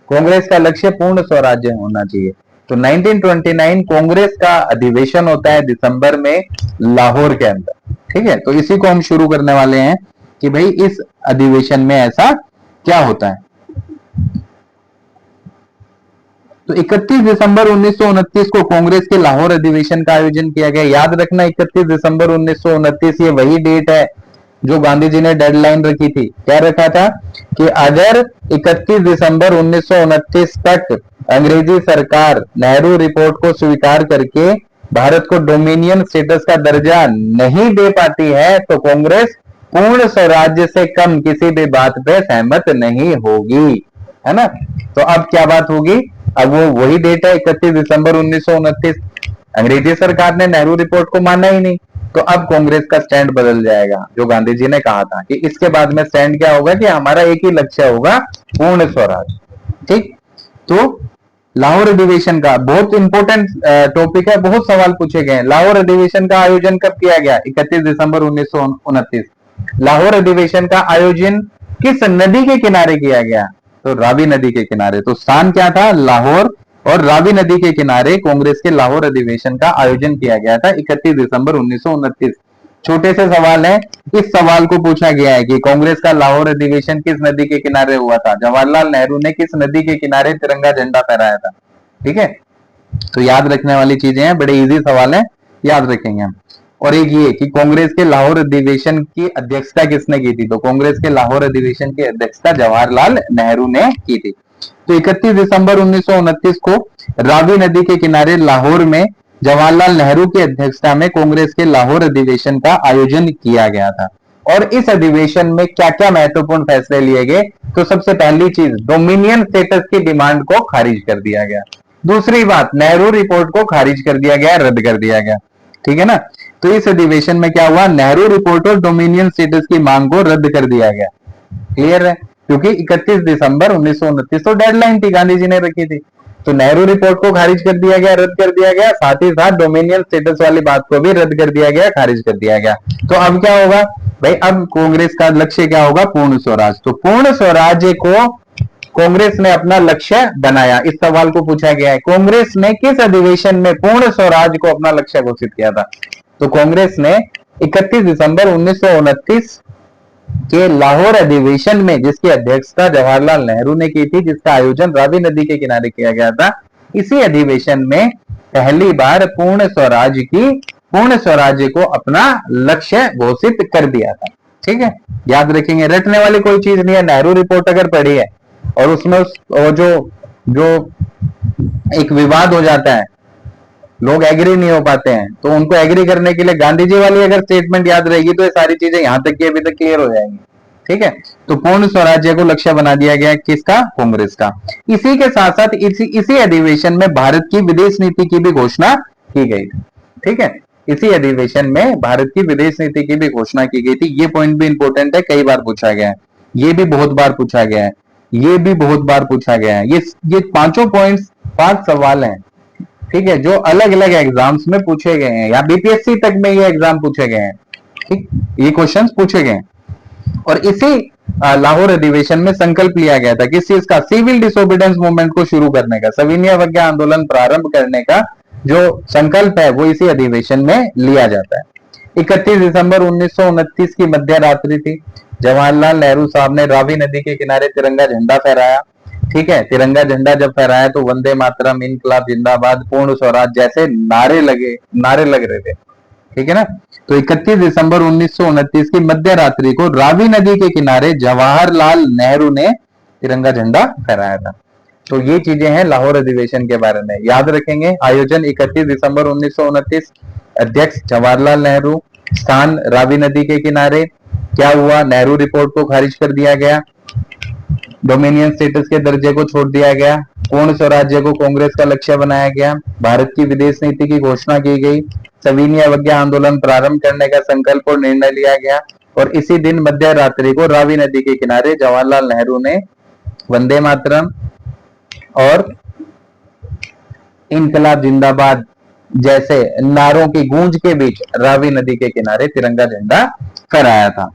कांग्रेस का लक्ष्य पूर्ण स्वराज्य होना चाहिए। तो 1929 कांग्रेस का अधिवेशन होता है दिसंबर में लाहौर के अंदर, ठीक है। तो इसी को हम शुरू करने वाले हैं कि भाई इस अधिवेशन में ऐसा क्या होता है। तो 31 दिसंबर 1929 को कांग्रेस के लाहौर अधिवेशन का आयोजन किया गया। याद रखना 31 दिसंबर 1929 ये वही डेट है जो गांधी जी ने डेडलाइन रखी थी। क्या रखा था कि अगर 31 दिसंबर 1929 तक अंग्रेजी सरकार नेहरू रिपोर्ट को स्वीकार करके भारत को डोमिनियन स्टेटस का दर्जा नहीं दे पाती है तो कांग्रेस पूर्ण स्वराज्य से कम किसी भी बात पे सहमत नहीं होगी, है ना। तो अब क्या बात होगी? अब वो वही डेट है 31 दिसंबर 1929। अंग्रेजी सरकार ने नेहरू रिपोर्ट को माना ही नहीं, तो अब कांग्रेस का स्टैंड बदल जाएगा। जो गांधी जी ने कहा था कि इसके बाद में स्टैंड क्या होगा कि हमारा एक ही लक्ष्य होगा, पूर्ण स्वराज, ठीक। तो लाहौर अधिवेशन का बहुत इंपॉर्टेंट टॉपिक है, बहुत सवाल पूछे गए हैं। लाहौर अधिवेशन का आयोजन कब किया गया? 31 दिसंबर 1929। लाहौर अधिवेशन का आयोजन किस नदी के किनारे किया गया? तो रावी नदी के किनारे। तो स्थान क्या था? लाहौर और रावी नदी के किनारे कांग्रेस के लाहौर अधिवेशन का आयोजन किया गया था 31 दिसंबर 1929। छोटे से सवाल है, इस सवाल को पूछा गया है कि कांग्रेस का लाहौर अधिवेशन किस नदी के किनारे हुआ था? जवाहरलाल नेहरू ने किस नदी के किनारे तिरंगा झंडा फहराया था, ठीक है। तो याद रखने वाली चीजें हैं, बड़े इजी सवाल है, याद रखेंगे हम। और एक ये कि कांग्रेस के लाहौर अधिवेशन की अध्यक्षता किसने की थी? तो कांग्रेस के लाहौर अधिवेशन की अध्यक्षता जवाहरलाल नेहरू ने की थी। तो 31 दिसंबर 1929 को रावी नदी के किनारे लाहौर में जवाहरलाल नेहरू की अध्यक्षता में कांग्रेस के लाहौर अधिवेशन का आयोजन किया गया था। और इस अधिवेशन में क्या क्या महत्वपूर्ण फैसले लिए गए? तो सबसे पहली चीज, डोमिनियन स्टेटस की डिमांड को खारिज कर दिया गया। दूसरी बात, नेहरू रिपोर्ट को खारिज कर दिया गया, रद्द कर दिया गया, ठीक है ना। तो इस अधिवेशन में क्या हुआ? नेहरू रिपोर्ट और डोमिनियन स्टेटस की मांग को रद्द कर दिया गया। क्लियर है? क्योंकि 31 दिसंबर 1929 तो डेडलाइन थी, गांधी जी ने रखी थी। तो नेहरू रिपोर्ट को खारिज कर दिया गया, रद्द कर दिया गया, साथ ही साथ डोमिनियन स्टेटस वाली बात को भी रद्द कर दिया गया, खारिज कर दिया गया। तो अब क्या होगा भाई? अब कांग्रेस का लक्ष्य क्या होगा? पूर्ण स्वराज। तो पूर्ण स्वराज्य को कांग्रेस ने अपना लक्ष्य बनाया। इस सवाल को पूछा गया है, कांग्रेस ने किस अधिवेशन में पूर्ण स्वराज को अपना लक्ष्य घोषित किया था? तो कांग्रेस ने 31 दिसंबर 1929 के लाहौर अधिवेशन में, जिसकी अध्यक्षता जवाहरलाल नेहरू ने की थी, जिसका आयोजन रावी नदी के किनारे किया गया था, इसी अधिवेशन में पहली बार पूर्ण स्वराज्य को अपना लक्ष्य घोषित कर दिया था, ठीक है। याद रखेंगे, रटने वाली कोई चीज नहीं है। नेहरू रिपोर्ट अगर पढ़ी है और उसमें जो एक विवाद हो जाता है, लोग एग्री नहीं हो पाते हैं, तो उनको एग्री करने के लिए गांधी जी वाली अगर स्टेटमेंट याद रहेगी तो ये सारी चीजें यहां तक की अभी तक क्लियर हो जाएंगी, ठीक है। तो पूर्ण स्वराज्य को लक्ष्य बना दिया गया, किसका? कांग्रेस का। इसी के साथ साथ इसी अधिवेशन में भारत की विदेश नीति की भी घोषणा की गई थी, ठीक है। इसी अधिवेशन में भारत की विदेश नीति की भी घोषणा की गई थी। ये पॉइंट भी इंपॉर्टेंट है, कई बार पूछा गया है, ये भी बहुत बार पूछा गया है, ये भी बहुत बार पूछा गया है। ये पांचों पॉइंट्स 5 सवाल हैं, ठीक है, जो अलग अलग एग्जाम्स में पूछे गए हैं, या बीपीएससी तक में ये एग्जाम पूछे गए हैं, ठीक, ये क्वेश्चंस पूछे गए हैं। और इसी लाहौर अधिवेशन में संकल्प लिया गया था किस चीज का? सिविल डिसोबीडियंस मूवमेंट को शुरू करने का, सविनय अवज्ञा आंदोलन प्रारंभ करने का जो संकल्प है वो इसी अधिवेशन में लिया जाता है। 31 दिसंबर 1929 की मध्य रात्रि थी। जवाहरलाल नेहरू साहब ने रावी नदी के किनारे तिरंगा झंडा फहराया, ठीक है। तिरंगा झंडा जब फहराया तो वंदे मातरम, इनकलाब जिंदाबाद, पूर्ण स्वराज जैसे नारे लग रहे थे, ठीक है ना। तो 31 दिसंबर 1929 की मध्य रात्रि को रावी नदी के किनारे जवाहरलाल नेहरू ने तिरंगा झंडा फहराया था। तो ये चीजें हैं लाहौर अधिवेशन के बारे में, याद रखेंगे। आयोजन 31 दिसंबर 1929, अध्यक्ष जवाहरलाल नेहरू, स्थान रावी नदी के किनारे। क्या हुआ, नेहरू रिपोर्ट को खारिज कर दिया गया, डोमिनियन स्टेटस के दर्जे को छोड़ दिया गया, पूर्ण स्वराज्य को कांग्रेस का लक्ष्य बनाया गया, भारत की विदेश नीति की घोषणा की गई, सविनय अवज्ञा आंदोलन प्रारंभ करने का संकल्प और निर्णय लिया गया, और इसी दिन मध्य रात्रि को रावी नदी के किनारे जवाहरलाल नेहरू ने वंदे मातरम और इनकलाब जिंदाबाद जैसे नारों की गूंज के बीच रावी नदी के किनारे तिरंगा झंडा फहराया था।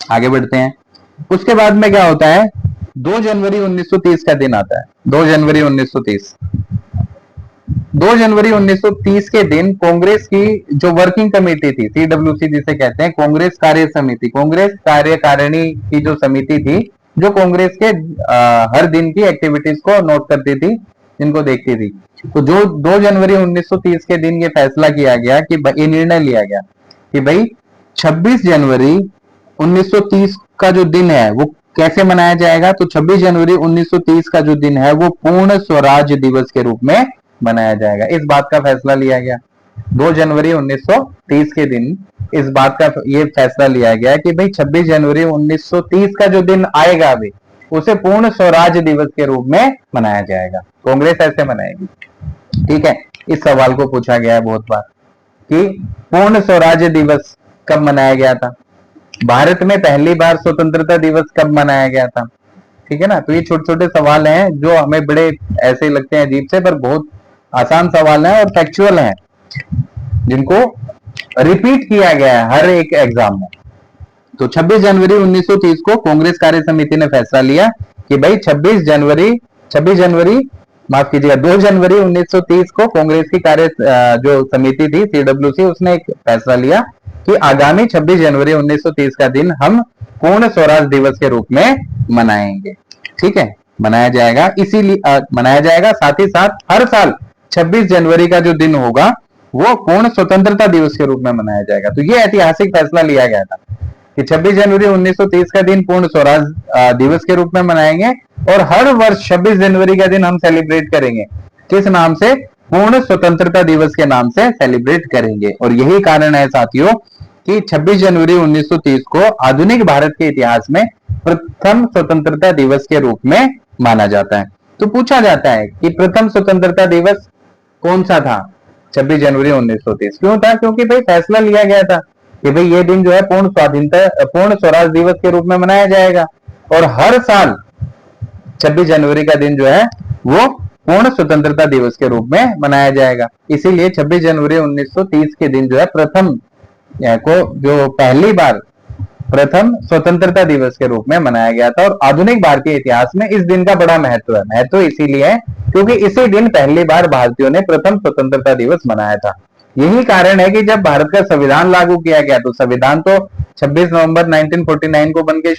आगे बढ़ते हैं। उसके बाद में क्या होता है, 2 जनवरी 1930 का दिन आता है। 2 जनवरी 1930 2 जनवरी 1930 के दिन कांग्रेस की जो वर्किंग कमेटी थी, सीडब्ल्यूसी जिसे कहते हैं, कांग्रेस कार्य समिति, कांग्रेस कार्यकारिणी की जो समिति थी, जो कांग्रेस के हर दिन की एक्टिविटीज को नोट करती थी, जिनको देखती थी, तो जो 2 जनवरी 1930 के दिन ये फैसला किया गया कि ये निर्णय लिया गया कि भाई 26 जनवरी 1930 का जो दिन है वो कैसे मनाया जाएगा। तो 26 जनवरी 1930 का जो दिन है वो पूर्ण स्वराज दिवस के रूप में मनाया जाएगा। इस बात का फैसला लिया गया 2 जनवरी 1930 के दिन, इस बात का ये फैसला लिया गया कि भाई 26 जनवरी 1930 का जो दिन आएगा अभी, उसे पूर्ण स्वराज दिवस के रूप में मनाया जाएगा। कांग्रेस ऐसे मनाएगी, ठीक है। इस सवाल को पूछा गया है बहुत बार कि पूर्ण स्वराज दिवस कब मनाया गया था, भारत में पहली बार स्वतंत्रता दिवस कब मनाया गया था, ठीक है ना। तो ये छोटे छोटे सवाल हैं जो हमें बड़े ऐसे लगते हैं अजीब से, पर बहुत आसान सवाल हैं और फैक्चुअल हैं, जिनको रिपीट किया गया है हर एक एग्जाम में। तो 26 जनवरी 1930 को कांग्रेस कार्य समिति ने फैसला लिया कि भाई 2 जनवरी 1930 को कांग्रेस की कार्य जो समिति थी सीडब्ल्यूसी, उसने एक फैसला लिया कि आगामी 26 जनवरी 1930 का दिन हम पूर्ण स्वराज दिवस के रूप में मनाएंगे, ठीक है, मनाया जाएगा। इसीलिए मनाया जाएगा, साथ ही साथ हर साल 26 जनवरी का जो दिन होगा वो पूर्ण स्वतंत्रता दिवस के रूप में मनाया जाएगा। तो ये ऐतिहासिक फैसला लिया गया था कि 26 जनवरी 1930 का दिन पूर्ण स्वराज दिवस के रूप में मनाएंगे, और हर वर्ष 26 जनवरी का दिन हम सेलिब्रेट करेंगे, किस नाम से, पूर्ण स्वतंत्रता दिवस के नाम से सेलिब्रेट करेंगे। और यही कारण है साथियों कि 26 जनवरी 1930 को आधुनिक भारत के इतिहास में प्रथम स्वतंत्रता दिवस के रूप में माना जाता है। तो पूछा जाता है कि प्रथम स्वतंत्रता दिवस कौन सा था 26 जनवरी 1930, क्यों था, क्योंकि भाई फैसला लिया गया था कि भाई ये दिन जो है पूर्ण स्वराज दिवस के रूप में मनाया जाएगा, और हर साल 26 जनवरी का दिन जो है वो पूर्ण स्वतंत्रता दिवस के रूप में मनाया जाएगा। इसीलिए 26 जनवरी 1930 के दिन जो है पहली बार प्रथम स्वतंत्रता दिवस के रूप में मनाया गया था। और आधुनिक भारतीय इतिहास में इस दिन का बड़ा महत्व है। महत्व इसीलिए है क्योंकि इसी दिन पहली बार भारतीयों ने प्रथम स्वतंत्रता दिवस मनाया था। यही कारण है कि जब भारत का संविधान लागू किया गया, तो संविधान तो 26 नवंबर 1949 को बनके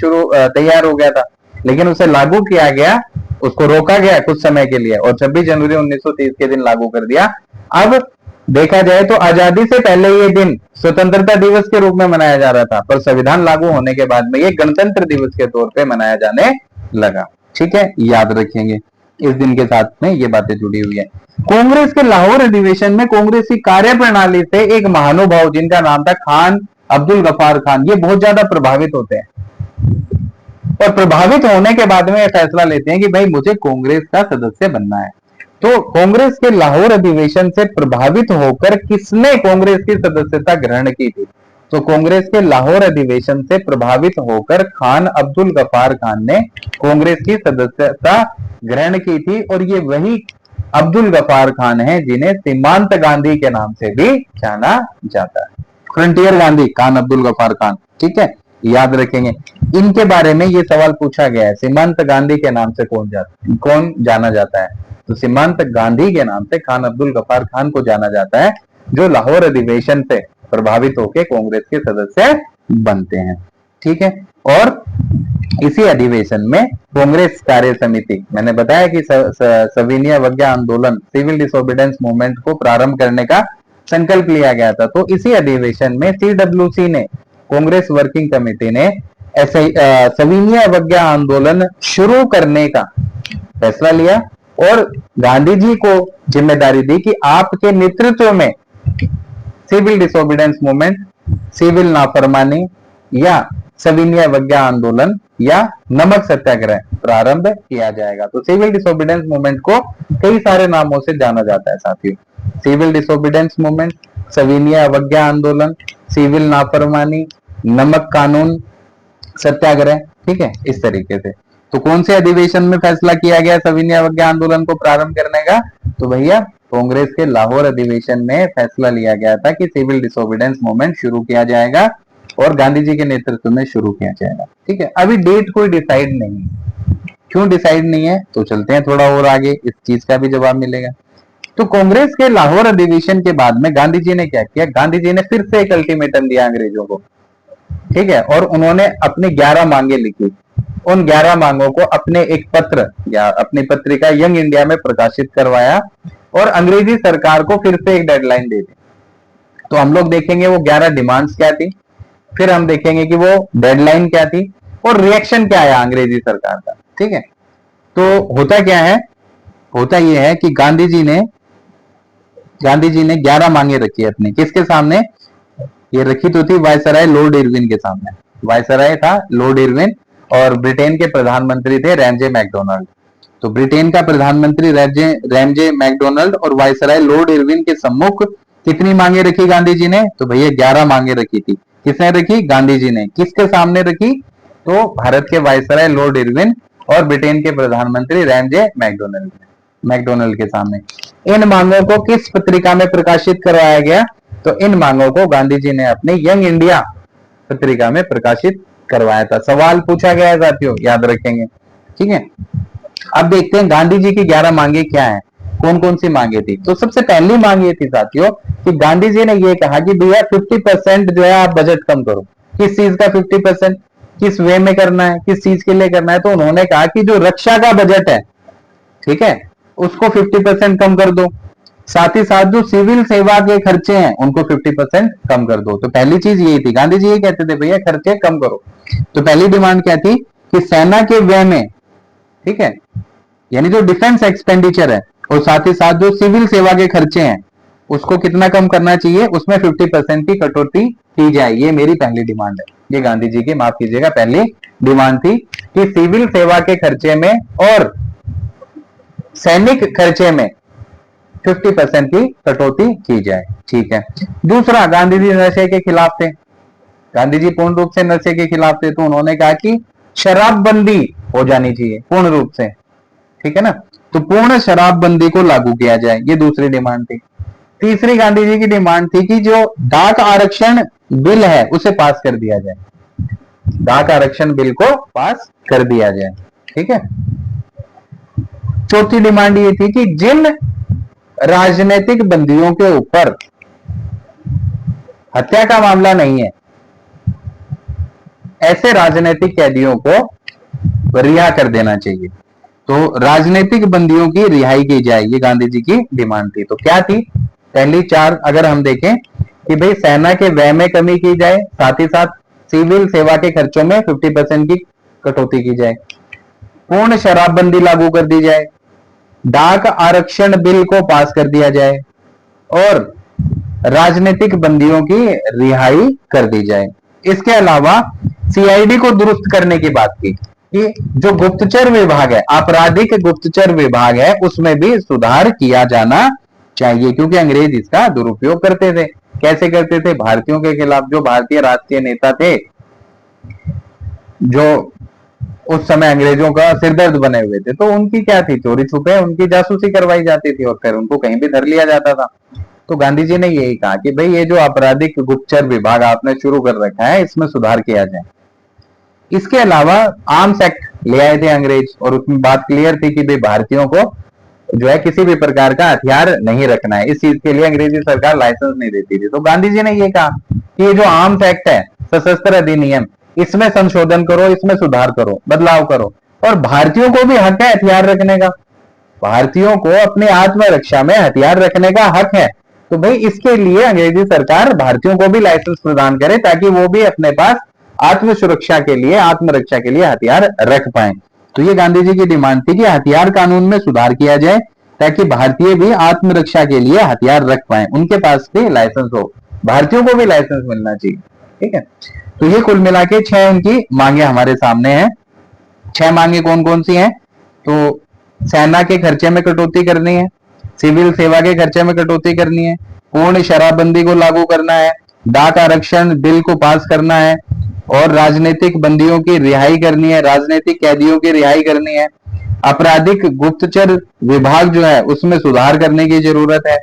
तैयार हो गया था, लेकिन उसे लागू किया गया, उसको रोका गया कुछ समय के लिए, और 26 जनवरी 1930 के दिन लागू कर दिया। अब देखा जाए तो आजादी से पहले ये दिन स्वतंत्रता दिवस के रूप में मनाया जा रहा था, पर संविधान लागू होने के बाद में ये गणतंत्र दिवस के तौर पे मनाया जाने लगा, ठीक है, याद रखेंगे। इस दिन के साथ में ये बातें जुड़ी हुई है। कांग्रेस के लाहौर अधिवेशन में कांग्रेस की कार्यप्रणाली से एक महानुभाव जिनका नाम था खान अब्दुल गफार खान, ये बहुत ज्यादा प्रभावित होते हैं, और प्रभावित होने के बाद में फैसला लेते हैं कि भाई मुझे कांग्रेस का सदस्य बनना है। तो कांग्रेस के लाहौर अधिवेशन से प्रभावित होकर किसने कांग्रेस की सदस्यता ग्रहण की थी? तो कांग्रेस के लाहौर अधिवेशन से प्रभावित होकर खान अब्दुल गफार खान ने कांग्रेस की सदस्यता ग्रहण की थी, और ये वही अब्दुल गफार खान है जिन्हें सीमांत गांधी के नाम से भी जाना जाता है। फ्रंटियर गांधी, खान अब्दुल गफार खान, ठीक है, याद रखेंगे। इनके बारे में ये सवाल पूछा गया है, सीमांत गांधी के नाम से कौन जाना जाता है? तो सीमांत गांधी के नाम से खान अब्दुल गफार खान को जाना जाता है, जो लाहौर अधिवेशन से प्रभावित होकर कांग्रेस के सदस्य बनते हैं, ठीक है। और इसी अधिवेशन में कांग्रेस कार्य समिति, मैंने बताया कि सविनय अवज्ञा आंदोलन, सिविल डिसोबीडियंस मूवमेंट को प्रारंभ करने का संकल्प लिया गया था। तो इसी अधिवेशन में सीडब्ल्यूसी ने, कांग्रेस वर्किंग कमेटी ने सविनय अवज्ञा आंदोलन शुरू करने का फैसला लिया और गांधी जी को जिम्मेदारी दी कि आपके नेतृत्व में सिविल डिसोबीडियंस मूवमेंट, सिविल नाफरमानी या सविनय अवज्ञा आंदोलन या नमक सत्याग्रह प्रारंभ किया जाएगा। तो सिविल डिसोबीडियंस मूवमेंट को कई सारे नामों से जाना जाता है साथियों, सिविल डिसोबीडियंस मूवमेंट, सविनय अवज्ञा आंदोलन, सिविल नाफरमानी, नमक कानून सत्याग्रह, ठीक है, इस तरीके से। तो कौन से अधिवेशन में फैसला किया गया सविनय अवज्ञा आंदोलन को प्रारंभ करने का? तो भैया कांग्रेस के लाहौर अधिवेशन में फैसला लिया गया था कि सिविल डिसोबीडियंस मूवमेंट शुरू किया जाएगा और गांधी जी के नेतृत्व में शुरू किया जाएगा, ठीक है। अभी डेट कोई डिसाइड नहीं है, क्यों डिसाइड नहीं है तो चलते हैं थोड़ा और आगे, इस चीज का भी जवाब मिलेगा। तो कांग्रेस के लाहौर अधिवेशन के बाद में गांधी जी ने क्या किया? गांधी जी ने फिर से एक अल्टीमेटम दिया अंग्रेजों को, ठीक है, और उन्होंने अपनी 11 मांगे लिखी। उन 11 मांगों को अपने एक पत्र या अपनी पत्रिका यंग इंडिया में प्रकाशित करवाया और अंग्रेजी सरकार को फिर से एक डेडलाइन दे दी। तो हम लोग देखेंगे वो 11 डिमांड्स क्या थी, फिर हम देखेंगे कि वो डेडलाइन क्या थी और रिएक्शन क्या आया अंग्रेजी सरकार का, ठीक है। तो होता क्या है, होता यह है कि गांधी जी ने 11 मांगे रखी है अपनी, किसके सामने? ये रखी तो थी वायसराय लॉर्ड इरविन के सामने। वायसराय था लॉर्ड इरविन और ब्रिटेन के प्रधानमंत्री थे रैमजे मैकडोनाल्ड। तो ब्रिटेन का प्रधानमंत्री रैमजे मैकडोनाल्ड और वायसराय लॉर्ड इरविन के सम्मुख कितनी मांगे रखी गांधी जी ने? तो भैया 11 मांगे रखी थी। किसने रखी? गांधी जी ने। किसके सामने रखी? तो भारत के वायसराय लॉर्ड इरविन और ब्रिटेन के प्रधानमंत्री रैमजे मैकडोनाल्ड के सामने। इन मांगों को किस पत्रिका में प्रकाशित करवाया गया? तो इन मांगों को गांधी जी ने अपने यंग इंडिया पत्रिका में प्रकाशित करवाया था। सवाल पूछा गया है साथियों, याद रखेंगे, ठीक है। अब देखते हैं गांधी जी की 11 मांगे क्या है, कौन कौन सी मांगे थी। तो सबसे पहली मांग ये थी साथियों कि गांधी जी ने ये कहा कि भैया 50% जो है आप बजट कम करो। किस चीज का 50%? किस वे में करना है, किस चीज के लिए करना है? तो उन्होंने कहा कि जो रक्षा का बजट है, ठीक है, उसको 50% कम कर दो। साथ ही साथ जो सिविल सेवा के खर्चे हैं उनको 50% कम कर दो। तो पहली चीज यही थी, गांधी जी ये कहते थे भैया खर्चे कम करो। तो पहली डिमांड क्या थी कि सेना के व्यय में, ठीक है, यानी जो डिफेंस एक्सपेंडिचर है और साथ ही साथ जो सिविल सेवा के खर्चे हैं उसको कितना कम करना चाहिए, उसमें 50% की कटौती की जाए। ये मेरी पहली डिमांड है, ये गांधी जी की, माफ कीजिएगा, पहली डिमांड थी कि सिविल सेवा के खर्चे में और सैनिक खर्चे में 50% की कटौती की जाए, ठीक है। दूसरा, गांधी जी नशे के खिलाफ थे। गांधी जी पूर्ण रूप से नशे के खिलाफ थे, तो उन्होंने कहा कि शराबबंदी हो जानी चाहिए पूर्ण रूप से, ठीक है ना। तो पूर्ण शराबबंदी को लागू किया जाए, ये दूसरी डिमांड थी। तीसरी गांधी जी की डिमांड थी कि जो डाक आरक्षण बिल है उसे पास कर दिया जाए, डाक आरक्षण बिल को पास कर दिया जाए, ठीक है। चौथी डिमांड ये थी कि जिन राजनीतिक बंदियों के ऊपर हत्या का मामला नहीं है, ऐसे राजनीतिक कैदियों को रिहा कर देना चाहिए। तो राजनीतिक बंदियों की रिहाई की जाए, ये गांधी जी की डिमांड थी। तो क्या थी? पहली 4 अगर हम देखें कि भाई सेना के व्यय में कमी की जाए, साथ ही साथ सिविल सेवा के खर्चों में 50% की कटौती की जाए, पूर्ण शराबबंदी लागू कर दी जाए, डाक आरक्षण बिल को पास कर दिया जाए और राजनीतिक बंदियों की रिहाई कर दी जाए। इसके अलावा सीआईडी को दुरुस्त करने की बात की कि जो गुप्तचर विभाग है, आपराधिक गुप्तचर विभाग है, उसमें भी सुधार किया जाना चाहिए, क्योंकि अंग्रेज इसका दुरुपयोग करते थे। कैसे करते थे? भारतीयों के खिलाफ जो भारतीय राष्ट्रीय नेता थे, जो उस समय अंग्रेजों का सिरदर्द बने हुए थे, तो उनकी क्या थी, चोरी छुपे उनकी जासूसी करवाई जाती थी और फिर उनको कहीं भी धर लिया जाता था। तो गांधी जी ने यही कहा कि भाई ये जो आपराधिक गुप्तचर विभाग आपने शुरू कर रखा है, इसमें सुधार किया जाए। इसके अलावा आर्म्स एक्ट ले आए थे अंग्रेज और उसमें बात क्लियर थी कि भाई भारतीयों को जो है किसी भी प्रकार का हथियार नहीं रखना है। इस चीज के लिए अंग्रेजी सरकार लाइसेंस नहीं देती थी। तो गांधी जी ने ये कहा कि ये जो आर्म्स एक्ट है, सशस्त्र अधिनियम, इसमें संशोधन करो, इसमें सुधार करो, बदलाव करो, और भारतीयों को भी हक है हथियार रखने का। भारतीयों को अपनी आत्मरक्षा में हथियार रखने का हक है। तो भाई इसके लिए अंग्रेजी सरकार भारतीयों को भी लाइसेंस प्रदान करे ताकि वो भी अपने पास आत्म सुरक्षा के लिए, आत्मरक्षा के लिए हथियार रख पाए। तो ये गांधी जी की डिमांड थी कि हथियार कानून में सुधार किया जाए ताकि भारतीय भी आत्मरक्षा के लिए हथियार रख पाए, उनके पास भी लाइसेंस हो, भारतीयों को भी लाइसेंस मिलना चाहिए। ठीक है, तो ये कुल मिला के 6 उनकी मांगे हमारे सामने हैं। 6 मांगे कौन कौन सी हैं? तो सेना के खर्चे में कटौती करनी है, सिविल सेवा के खर्चे में कटौती करनी है, पूर्ण शराबबंदी को लागू करना है, डाक आरक्षण बिल को पास करना है, और राजनीतिक बंदियों की रिहाई करनी है, राजनीतिक कैदियों की रिहाई करनी है, आपराधिक गुप्तचर विभाग जो है उसमें सुधार करने की जरूरत है,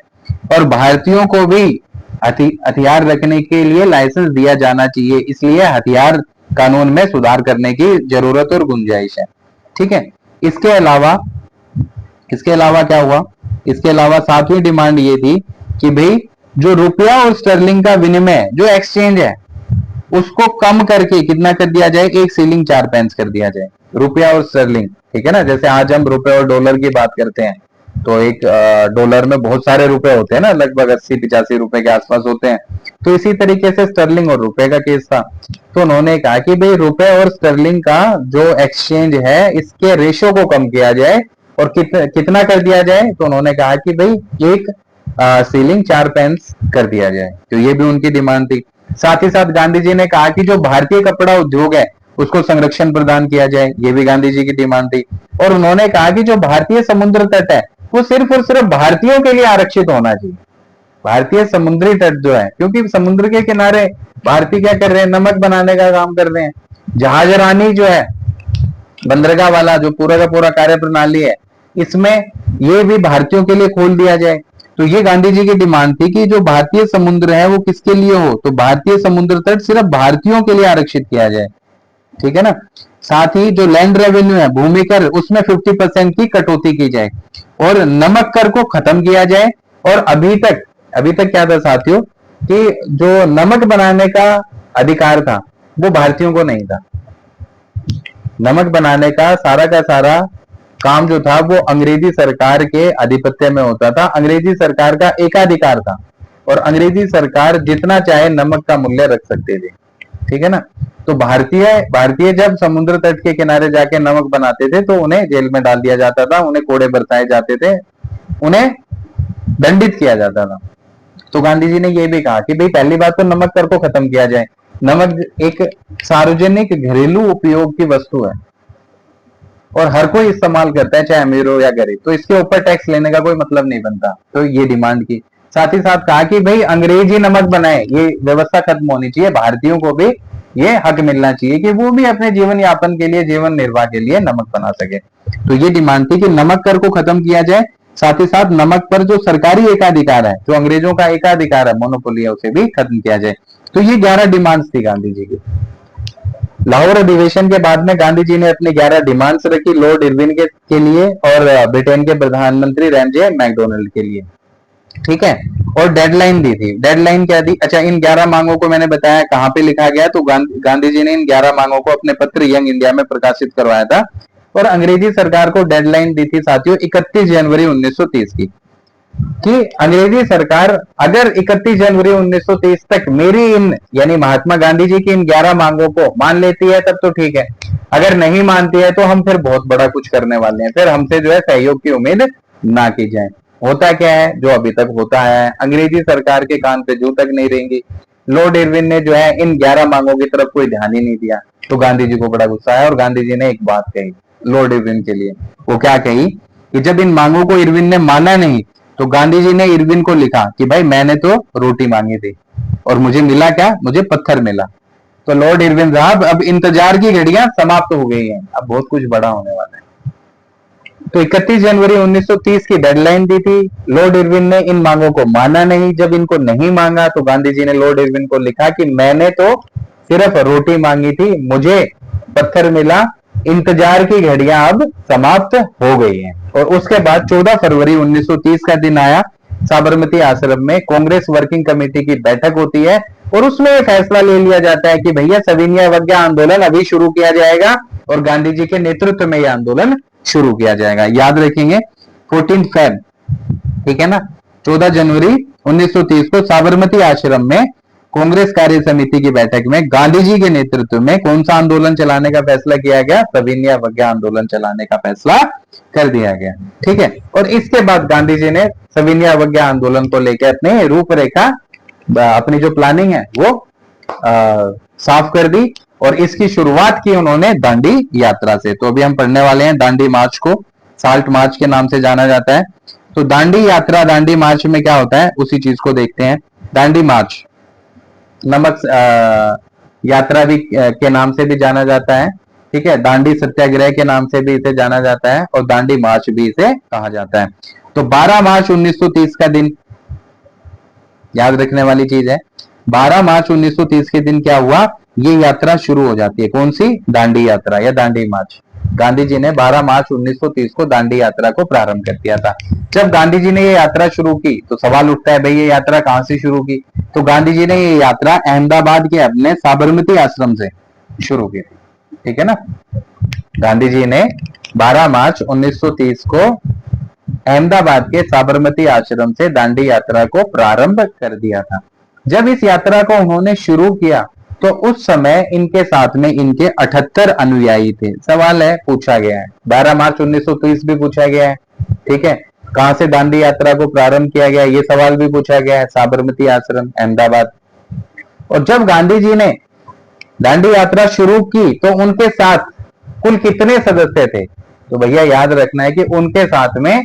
और भारतीयों को भी हथियार रखने के लिए लाइसेंस दिया जाना चाहिए, इसलिए हथियार कानून में सुधार करने की जरूरत और गुंजाइश है। ठीक है, इसके अलावा क्या हुआ? इसके अलावा 7वीं डिमांड ये थी कि भाई जो रुपया और स्टर्लिंग का विनिमय जो एक्सचेंज है उसको कम करके कितना कर दिया जाए? 1 सीलिंग 4 पेंस कर दिया जाए, रुपया और स्टर्लिंग। ठीक है ना, जैसे आज हम रुपए और डॉलर की बात करते हैं तो एक डॉलर में बहुत सारे रुपए होते हैं ना, लगभग 80-85 रुपए के आसपास होते हैं। तो इसी तरीके से स्टर्लिंग और रुपए का केस था। तो उन्होंने कहा कि भाई रुपए और स्टर्लिंग का जो एक्सचेंज है इसके रेशो को कम किया जाए, और कितना कर दिया जाए? तो उन्होंने कहा कि भाई 1 सीलिंग 4 पेंस कर दिया जाए। तो ये भी उनकी डिमांड थी। साथ ही साथ गांधी जी ने कहा कि जो भारतीय कपड़ा उद्योग है उसको संरक्षण प्रदान किया जाए, ये भी गांधी जी की डिमांड थी। और उन्होंने कहा कि जो भारतीय समुद्र तट है वो सिर्फ और सिर्फ भारतीयों के लिए आरक्षित होना चाहिए, भारतीय समुद्री तट जो है, क्योंकि समुद्र के किनारे भारतीय क्या कर रहे हैं? नमक बनाने का काम कर रहे हैं। जहाजरानी जो है, बंदरगाह वाला जो पूरा का पूरा कार्य प्रणाली है, इसमें ये भी भारतीयों के लिए खोल दिया जाए। तो ये गांधी जी की डिमांड थी कि जो भारतीय समुद्र है वो किसके लिए हो? तो भारतीय समुद्र तट सिर्फ भारतीयों के लिए आरक्षित किया जाए। ठीक है ना, साथ ही जो लैंड रेवेन्यू है, भूमि कर, उसमें 50% की कटौती की जाए, और नमक कर को खत्म किया जाए। और अभी तक क्या था साथियों कि जो नमक बनाने का अधिकार था वो भारतीयों को नहीं था। नमक बनाने का सारा काम जो था वो अंग्रेजी सरकार के आधिपत्य में होता था, अंग्रेजी सरकार का एकाधिकार था, और अंग्रेजी सरकार जितना चाहे नमक का मूल्य रख सकते थे। ठीक है ना, तो भारतीय जब समुद्र तट के किनारे जाके नमक बनाते थे तो उन्हें जेल में डाल दिया जाता था, उन्हें कोड़े बरसाए जाते थे, उन्हें दंडित किया जाता था। तो गांधी जी ने यह भी कहा कि भाई पहली बात तो नमक कर को खत्म किया जाए। नमक एक सार्वजनिक घरेलू उपयोग की वस्तु है और हर कोई इस्तेमाल करता है, चाहे अमीर हो या गरीब, तो इसके ऊपर टैक्स लेने का कोई मतलब नहीं बनता। तो ये डिमांड की। साथ ही साथ कहा कि भाई अंग्रेजी नमक बनाए, ये व्यवस्था खत्म होनी चाहिए, भारतीयों को भी ये हक मिलना चाहिए कि वो भी अपने जीवन यापन के लिए, जीवन निर्वाह के लिए नमक बना सके। तो ये डिमांड थी कि नमक कर को खत्म किया जाए, साथ ही साथ नमक पर जो सरकारी एकाधिकार है, जो अंग्रेजों का एकाधिकार है, मोनोपोली है, उसे भी खत्म किया जाए। तो ये 11 डिमांड्स थी गांधी जी की। लाहौर अधिवेशन के बाद में गांधी जी ने अपनी 11 डिमांड्स रखी लॉर्ड इरविन के लिए और ब्रिटेन के प्रधानमंत्री रैमजे मैकडोनल्ड के लिए। ठीक है, और डेडलाइन दी थी। डेडलाइन क्या दी? अच्छा, इन 11 मांगों को मैंने बताया कहां पे लिखा गया, तो गांधी जी ने इन 11 मांगों को अपने पत्र यंग इंडिया में प्रकाशित करवाया था, और अंग्रेजी सरकार को डेडलाइन दी थी साथियों 31 जनवरी 1930 की, कि अंग्रेजी सरकार अगर 31 जनवरी 1930 तक मेरी इन यानी महात्मा गांधी जी की इन 11 मांगों को मान लेती है तब तो ठीक है, अगर नहीं मानती है तो हम फिर बहुत बड़ा कुछ करने वाले हैं, फिर हमसे जो है सहयोग की उम्मीद ना की जाए। होता क्या है, जो अभी तक होता है, अंग्रेजी सरकार के कान पे जू तक नहीं रहेंगी। लॉर्ड इरविन ने जो है इन 11 मांगों की तरफ कोई ध्यान ही नहीं दिया, तो गांधी जी को बड़ा गुस्सा आया और गांधी जी ने एक बात कही लॉर्ड इरविन के लिए। वो क्या कही कि जब इन मांगों को इरविन ने माना नहीं तो गांधी जी ने इरविन को लिखा कि भाई मैंने तो रोटी मांगी थी और मुझे मिला क्या? मुझे पत्थर मिला। तो लॉर्ड इरविन साहब अब इंतजार की घड़ियां समाप्त हो गई हैं, अब बहुत कुछ बड़ा होने वाला है। तो 31 जनवरी 1930 की डेडलाइन दी थी, लॉर्ड इरविन ने इन मांगों को माना नहीं। जब इनको नहीं मांगा तो गांधी जी ने लॉर्ड इरविन को लिखा कि मैंने तो सिर्फ रोटी मांगी थी, मुझे पत्थर मिला, इंतजार की घड़ियां अब समाप्त हो गई हैं। और उसके बाद 14 फरवरी 1930 का दिन आया, साबरमती आश्रम में कांग्रेस वर्किंग कमेटी की बैठक होती है और उसमें यह फैसला ले लिया जाता है कि भैया सविनय अवज्ञा आंदोलन अभी शुरू किया जाएगा और गांधी जी के नेतृत्व में यह आंदोलन शुरू किया जाएगा। याद रखेंगे 14 फेब, ठीक है ना, 14 जनवरी 1930 को साबरमती आश्रम में कांग्रेस कार्य समिति की बैठक में गांधी जी के नेतृत्व में कौन सा आंदोलन चलाने का फैसला किया गया? सविनय अवज्ञा आंदोलन चलाने का फैसला कर दिया गया। ठीक है, और इसके बाद गांधी जी ने सविनय अवज्ञा आंदोलन को लेकर अपनी रूपरेखा, अपनी जो प्लानिंग है वो साफ कर दी और इसकी शुरुआत की उन्होंने दांडी यात्रा से। तो अभी हम पढ़ने वाले हैं दांडी मार्च को, साल्ट मार्च के नाम से जाना जाता है। तो दांडी यात्रा, दांडी मार्च में क्या होता है उसी चीज को देखते हैं। दांडी मार्च नमक यात्रा भी के नाम से भी जाना जाता है। ठीक है, दांडी सत्याग्रह के नाम से भी इसे जाना जाता है और दांडी मार्च भी इसे कहा जाता है। तो 12 मार्च 1930 का दिन याद रखने वाली चीज है। 12 मार्च 1930 के दिन क्या हुआ? ये यात्रा शुरू हो जाती है। कौन सी? दांडी यात्रा या दांडी मार्च। गांधी जी ने 12 मार्च 1930 को दांडी यात्रा को प्रारंभ कर दिया था। जब गांधी जी ने ये यात्रा शुरू की तो सवाल उठता है, भाई ये यात्रा कहां से शुरू की? तो गांधी जी ने ये यात्रा अहमदाबाद के अपने साबरमती आश्रम से शुरू की थी। ठीक है ना, गांधी जी ने 12 मार्च 1930 को अहमदाबाद के साबरमती आश्रम से दांडी यात्रा को प्रारंभ कर दिया था। जब इस यात्रा को उन्होंने शुरू किया तो उस समय इनके साथ में इनके 78 अनुयायी थे। सवाल है, पूछा गया है, 12 मार्च 1930 भी पूछा गया है। ठीक है, कहां से दांडी यात्रा को प्रारंभ किया गया, ये सवाल भी पूछा गया है, साबरमती आश्रम अहमदाबाद। और जब गांधी जी ने दांडी यात्रा शुरू की तो उनके साथ कुल कितने सदस्य थे? तो भैया याद रखना है कि उनके साथ में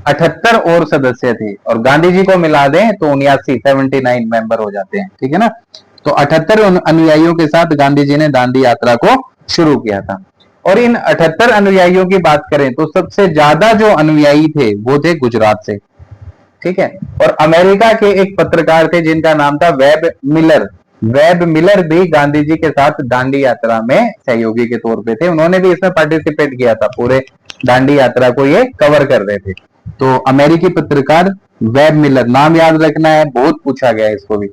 78 और सदस्य थे और गांधी जी को मिला दें तो 79 मेंबर हो जाते हैं। ठीक है ना, तो 78 अनुयायियों के साथ गांधी जी ने दांडी यात्रा को शुरू किया था। और इन 78 अनुयायियों की बात करें तो सबसे ज्यादा जो अनुयायी थे वो थे गुजरात से। ठीक है, और अमेरिका के एक पत्रकार थे जिनका नाम था वेब मिलर। वेब मिलर भी गांधी जी के साथ दांडी यात्रा में सहयोगी के तौर पे थे। उन्होंने भी इसमें पार्टिसिपेट किया था, पूरे दांडी यात्रा को ये कवर कर रहे थे। तो अमेरिकी पत्रकार वेब मिलर, नाम याद रखना है, बहुत पूछा गया है इसको भी।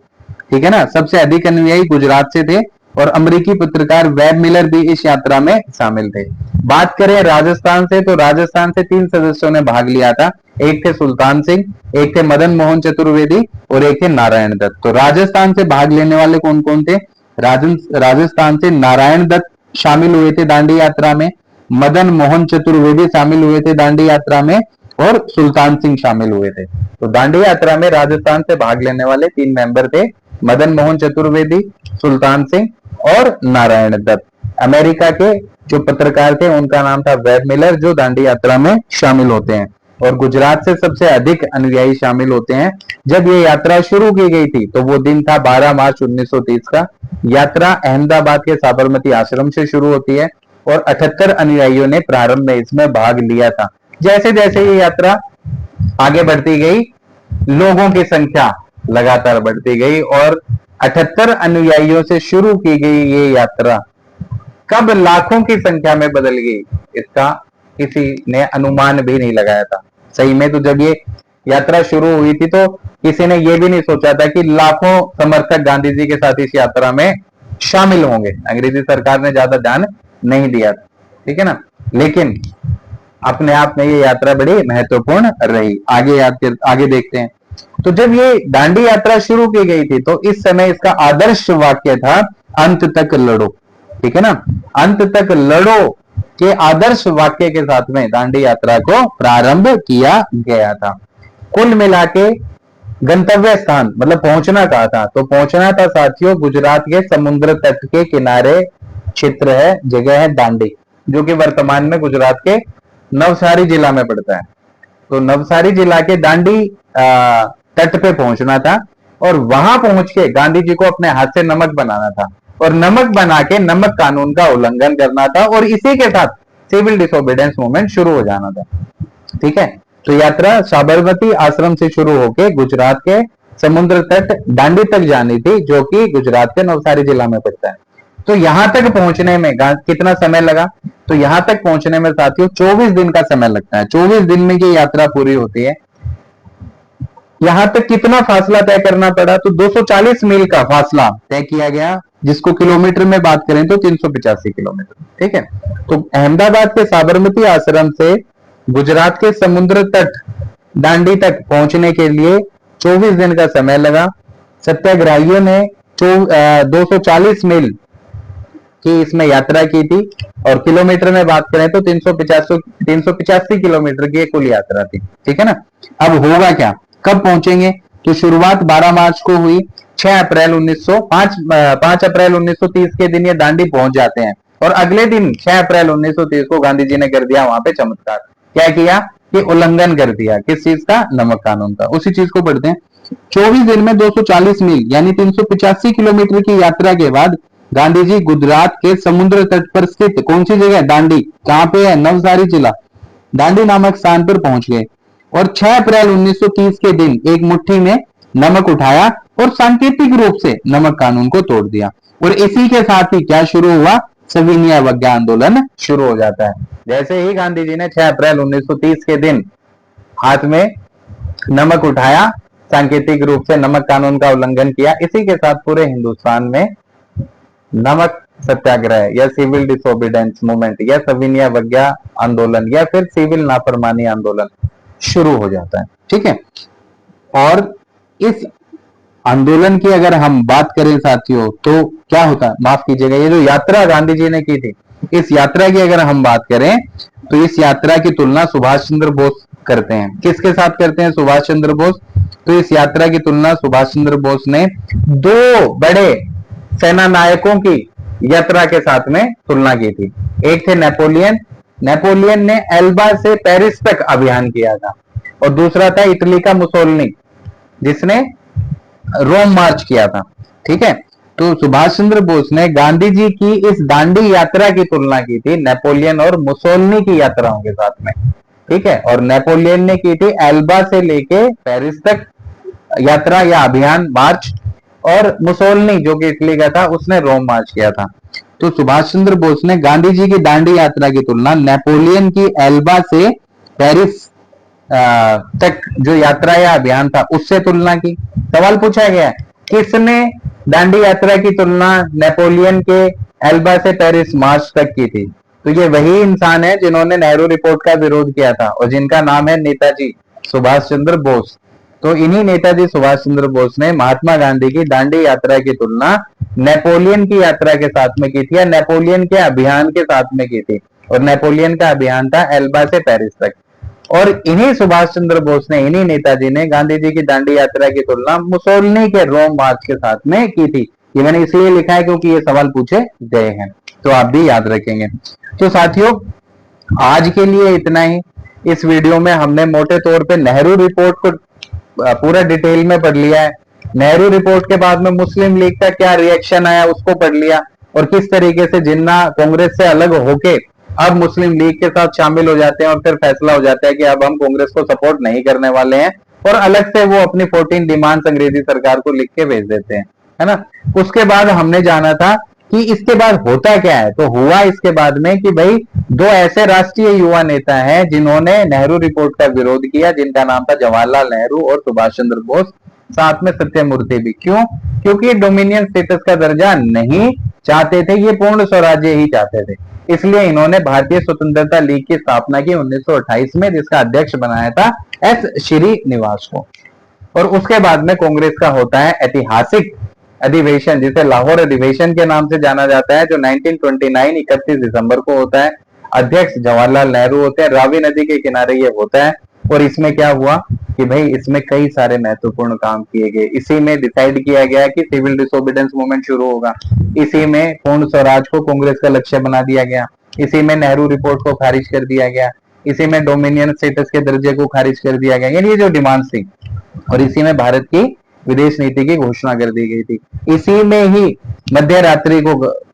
ठीक है ना, सबसे अधिक अनुयायी गुजरात से थे और अमेरिकी पत्रकार वेब मिलर भी इस यात्रा में शामिल थे। बात करें राजस्थान से तो राजस्थान से 3 सदस्यों ने भाग लिया था। एक थे सुल्तान सिंह, एक थे मदन मोहन चतुर्वेदी और एक थे नारायण दत्त। तो राजस्थान से भाग लेने वाले कौन कौन थे? राजस्थान से नारायण दत्त शामिल हुए थे दांडी यात्रा में, मदन मोहन चतुर्वेदी शामिल हुए थे दांडी यात्रा में और सुल्तान सिंह शामिल हुए थे। तो दांडी यात्रा में राजस्थान से भाग लेने वाले 3 मेंबर थे, मदन मोहन चतुर्वेदी, सुल्तान सिंह और नारायण दत्त। अमेरिका के जो पत्रकार थे उनका नाम था वेब मिलर, जो दांडी यात्रा में शामिल होते हैं। और गुजरात से सबसे अधिक अनुयायी शामिल होते हैं। जब ये यात्रा शुरू की गई थी तो वो दिन था 12 मार्च 1930 का। यात्रा अहमदाबाद के साबरमती आश्रम से शुरू होती है और 78 अनुयायियों ने प्रारंभ में इसमें भाग लिया था। जैसे जैसे ये यात्रा आगे बढ़ती गई, लोगों की संख्या लगातार बढ़ती गई और 78 अनुयायियों से शुरू की गई ये यात्रा कब लाखों की संख्या में बदल गई, इसका किसी ने अनुमान भी नहीं लगाया था। सही में तो जब ये यात्रा शुरू हुई थी तो किसी ने ये भी नहीं सोचा था कि लाखों समर्थक गांधी जी के साथ इस यात्रा में शामिल होंगे। अंग्रेजी सरकार ने ज्यादा ध्यान नहीं दिया था। ठीक है ना, लेकिन अपने आप में ये यात्रा बड़ी महत्वपूर्ण रही। आगे देखते हैं। तो जब ये दांडी यात्रा शुरू की गई थी तो इस समय इसका आदर्श वाक्य था, अंत तक लड़ो। ठीक है ना, अंत तक लड़ो के आदर्श वाक्य के साथ में दांडी यात्रा को प्रारंभ किया गया था। कुल मिला के गंतव्य स्थान मतलब पहुंचना कहा था, तो पहुंचना था साथियों गुजरात के समुद्र तट के किनारे क्षेत्र है, जगह है दांडी, जो कि वर्तमान में गुजरात के नवसारी जिला में पड़ता है। तो नवसारी जिला के दांडी तट पे पहुंचना था और वहां पहुंच के गांधी जी को अपने हाथ से नमक बनाना था और नमक बना के नमक कानून का उल्लंघन करना था और इसी के साथ सिविल डिसोबीडियंस मूवमेंट शुरू हो जाना था। ठीक है, तो यात्रा साबरमती आश्रम से शुरू होकर गुजरात के समुद्र तट दांडी तक जानी थी, जो कि गुजरात के नवसारी जिला में पड़ता है। तो यहां तक पहुंचने में कितना समय लगा? तो यहां तक पहुंचने में साथियों 24 दिन का समय लगता है। 24 दिन में ये यात्रा पूरी होती है। यहां तक कितना फासला तय करना पड़ा? तो 240 मील का फासला तय किया गया, जिसको किलोमीटर में बात करें तो 385 किलोमीटर। ठीक है, तो अहमदाबाद के साबरमती आश्रम से गुजरात के समुद्र तट दांडी तक पहुंचने के लिए 24 दिन का समय लगा। सत्याग्रहियों ने 240 मील की इसमें यात्रा की थी, और किलोमीटर में बात करें तो 385 किलोमीटर की कुल यात्रा थी। ठीक है ना। अब होगा क्या, कब पहुंचेंगे, तो शुरुआत 12 मार्च को हुई। 5 अप्रैल 1930 के दिन ये दांडी पहुंच जाते हैं, और अगले दिन 6 अप्रैल 1930 को गांधी जी ने कर दिया वहां पे चमत्कार। क्या किया कि उल्लंघन कर दिया, किस चीज का, नमक कानून का। उसी चीज को पढ़ते हैं। 24 दिन में 240 मील यानी 385 किलोमीटर की यात्रा के बाद गांधी जी गुजरात के समुद्र तट पर स्थित कौन सी जगह, दांडी, कहां पे है, नवसारी जिला, दांडी नामक स्थान पर पहुंच गए। और 6 अप्रैल 1930 के दिन एक मुट्ठी में नमक उठाया और सांकेतिक रूप से नमक कानून को तोड़ दिया। और इसी के साथ ही क्या शुरू हुआ, सविनय अवज्ञा आंदोलन शुरू हो जाता है। जैसे ही गांधी जी ने 6 अप्रैल 1930 के दिन हाथ में नमक उठाया, सांकेतिक रूप से नमक कानून का उल्लंघन किया, इसी के साथ पूरे हिंदुस्तान में नमक सत्याग्रह या सिविल डिसोबीडेंस मूवमेंट या सविनय अवज्ञा आंदोलन या फिर सिविल नाफरमानी आंदोलन शुरू हो जाता है। ठीक है। और इस आंदोलन की अगर हम बात करें साथियों, तो क्या होता है, माफ कीजिएगा, ये जो यात्रा गांधी जी ने की थी, इस यात्रा की अगर हम बात करें तो इस यात्रा की तुलना सुभाष चंद्र बोस करते हैं। किसके साथ करते हैं, सुभाष चंद्र बोस। तो इस यात्रा की तुलना सुभाष चंद्र बोस ने दो बड़े सेना नायकों की यात्रा के साथ में तुलना की थी। एक थे नेपोलियन, नेपोलियन ने एल्बा से पेरिस तक अभियान किया था, और दूसरा था इटली का मुसोलिनी, जिसने रोम मार्च किया था। ठीक है। तो सुभाष चंद्र बोस ने गांधी जी की इस दांडी यात्रा की तुलना की थी नेपोलियन और मुसोलिनी की यात्राओं के साथ में। ठीक है। और नेपोलियन ने की थी एल्बा से लेके पेरिस तक यात्रा या अभियान, मार्च, और मुसोलिनी जो कि इटली का था, उसने रोम मार्च किया था। तो सुभाष चंद्र बोस ने गांधी जी की दांडी यात्रा की तुलना नेपोलियन की एल्बा से पेरिस तक जो यात्रा या अभियान था उससे तुलना की। सवाल पूछा गया किसने दांडी यात्रा की तुलना नेपोलियन के एल्बा से पेरिस मार्च तक की थी, तो ये वही इंसान है जिन्होंने नेहरू रिपोर्ट का विरोध किया था, और जिनका नाम है नेताजी सुभाष चंद्र बोस। तो इन्हीं नेताजी सुभाष चंद्र बोस ने महात्मा गांधी की दांडी यात्रा की तुलना नेपोलियन की यात्रा के साथ में की थी, या नेपोलियन के अभियान के साथ में की थी। और नेपोलियन का अभियान था एल्बा से पेरिस तक। और इन्हीं सुभाष चंद्र बोस ने, इन्हीं नेताजी ने गांधी जी की दांडी यात्रा की तुलना मुसोलिनी के रोम मार्च के साथ में की थी। ये मैंने इसलिए लिखा है क्योंकि ये सवाल पूछे गए हैं, तो आप भी याद रखेंगे। तो साथियों, आज के लिए इतना ही। इस वीडियो में हमने मोटे तौर पे नेहरू रिपोर्ट को पूरा डिटेल में पढ़ लिया है। नेहरू रिपोर्ट के बाद में मुस्लिम लीग का क्या रिएक्शन आया उसको पढ़ लिया, और किस तरीके से जिन्ना कांग्रेस से अलग होके अब मुस्लिम लीग के साथ शामिल हो जाते हैं, और फिर फैसला हो जाता है कि अब हम कांग्रेस को सपोर्ट नहीं करने वाले हैं, और अलग से वो अपनी 14 डिमांड्स अंग्रेजी सरकार को लिख के भेज देते हैं, है ना। उसके बाद हमने जाना था कि इसके बाद होता क्या है। तो हुआ इसके बाद में कि भाई दो ऐसे राष्ट्रीय युवा नेता हैं जिन्होंने नेहरू रिपोर्ट का विरोध किया, जिनका नाम था जवाहरलाल नेहरू और सुभाष चंद्र बोस, साथ में सत्यमूर्ति भी। क्यों? क्योंकि डोमिनियन स्टेटस का दर्जा नहीं चाहते थे, ये पूर्ण स्वराज्य ही चाहते थे। इसलिए इन्होंने भारतीय स्वतंत्रता लीग की स्थापना की 1928 में, जिसका अध्यक्ष बनाया था एस श्रीनिवास को। और उसके बाद में कांग्रेस का होता है ऐतिहासिक अधिवेशन, जिसे लाहौर अधिवेशन के नाम से जाना जाता है, जो 1929 31 दिसंबर को होता है। अध्यक्ष जवाहरलाल नेहरू होते हैं, रावी नदी के किनारे ये होता है। और इसमें क्या हुआ कि भाई इसमें कई सारे महत्वपूर्ण काम किए गए। इसी में डिसाइड किया गया कि सिविल डिसोबीडेंस मूवमेंट शुरू होगा। इसी में पूर्ण स्वराज को कांग्रेस का लक्ष्य बना दिया गया। इसी में नेहरू रिपोर्ट को खारिज कर दिया गया। इसी में डोमिनियन स्टेटस के दर्जे को खारिज कर दिया गया, यानी ये जो डिमांड्स थी। और इसी में भारत की विदेश नीति की घोषणा कर दी गई थी। इसी में ही मध्य रात्रि को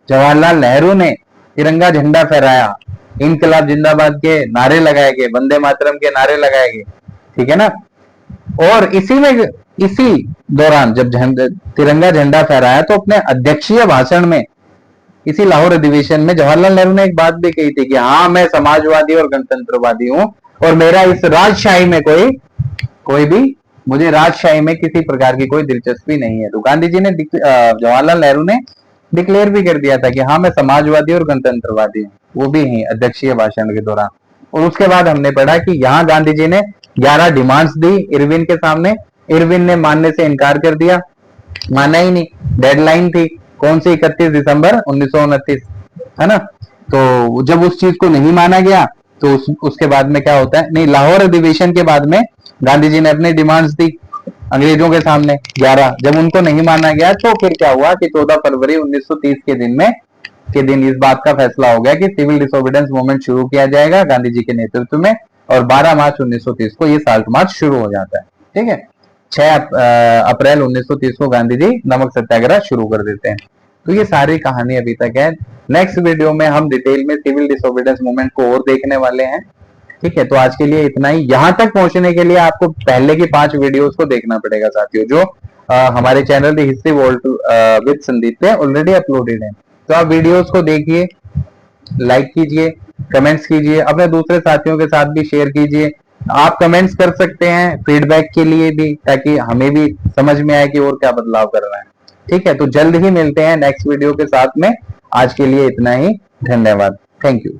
जवाहरलाल नेहरू ने तिरंगा झंडा फहराया, इनकलाब जिंदाबाद के नारे लगाए गए, वंदे मातरम के नारे लगाए गए। ठीक है ना। और इसी दौरान जब तिरंगा झंडा फहराया, तो अपने अध्यक्षीय भाषण में इसी लाहौर अधिवेशन में जवाहरलाल नेहरू ने एक बात भी कही थी कि हाँ, मैं समाजवादी और गणतंत्रवादी हूं, और मेरा इस राजशाही में कोई भी मुझे राजशाही में किसी प्रकार की कोई दिलचस्पी नहीं है। तो गांधी जी ने, जवाहरलाल नेहरू ने डिक्लेयर भी कर दिया था कि हाँ, मैं समाजवादी और गणतंत्रवादी हूँ, वो भी है अध्यक्षीय भाषण के दौरान। और उसके बाद हमने पढ़ा कि यहाँ गांधी जी ने 11 डिमांड्स दी इरविन के सामने। इरविन ने मानने से इनकार कर दिया। माना ही नहीं, डेडलाइन थी कौन सी, 31 दिसंबर 1929, है ना। तो जब उस चीज को नहीं माना गया तो उसके बाद में क्या होता है, नहीं, लाहौर अधिवेशन के बाद में गांधी जी ने अपनी डिमांड्स दी अंग्रेजों के सामने 11, जब उनको नहीं माना गया तो फिर क्या हुआ कि 14 फरवरी 1930 के दिन इस बात का फैसला हो गया कि सिविल डिसोबीडियंस मूवमेंट शुरू किया जाएगा गांधी जी के नेतृत्व में, और 12 मार्च 1930 को ये साल्ट मार्च शुरू हो जाता है। ठीक है, 6 अप्रैल 1930 को गांधी जी नमक सत्याग्रह शुरू कर देते हैं। तो ये सारी कहानी अभी तक है। नेक्स्ट वीडियो में हम डिटेल में सिविल डिसोबीडियंस मूवमेंट को और देखने वाले हैं। ठीक है, तो आज के लिए इतना ही। यहां तक पहुंचने के लिए आपको पहले की 5 वीडियोस को देखना पड़ेगा साथियों, जो हमारे channel the history vault with Sandeep पे ऑलरेडी अपलोडेड है। तो आप वीडियोस को देखिए, लाइक कीजिए, कमेंट्स कीजिए, अपने दूसरे साथियों के साथ भी शेयर कीजिए। आप कमेंट्स कर सकते हैं फीडबैक के लिए भी, ताकि हमें भी समझ में आए कि और क्या बदलाव करना है। ठीक है, तो जल्द ही मिलते हैं नेक्स्ट वीडियो के साथ में। आज के लिए इतना ही, धन्यवाद, थैंक यू।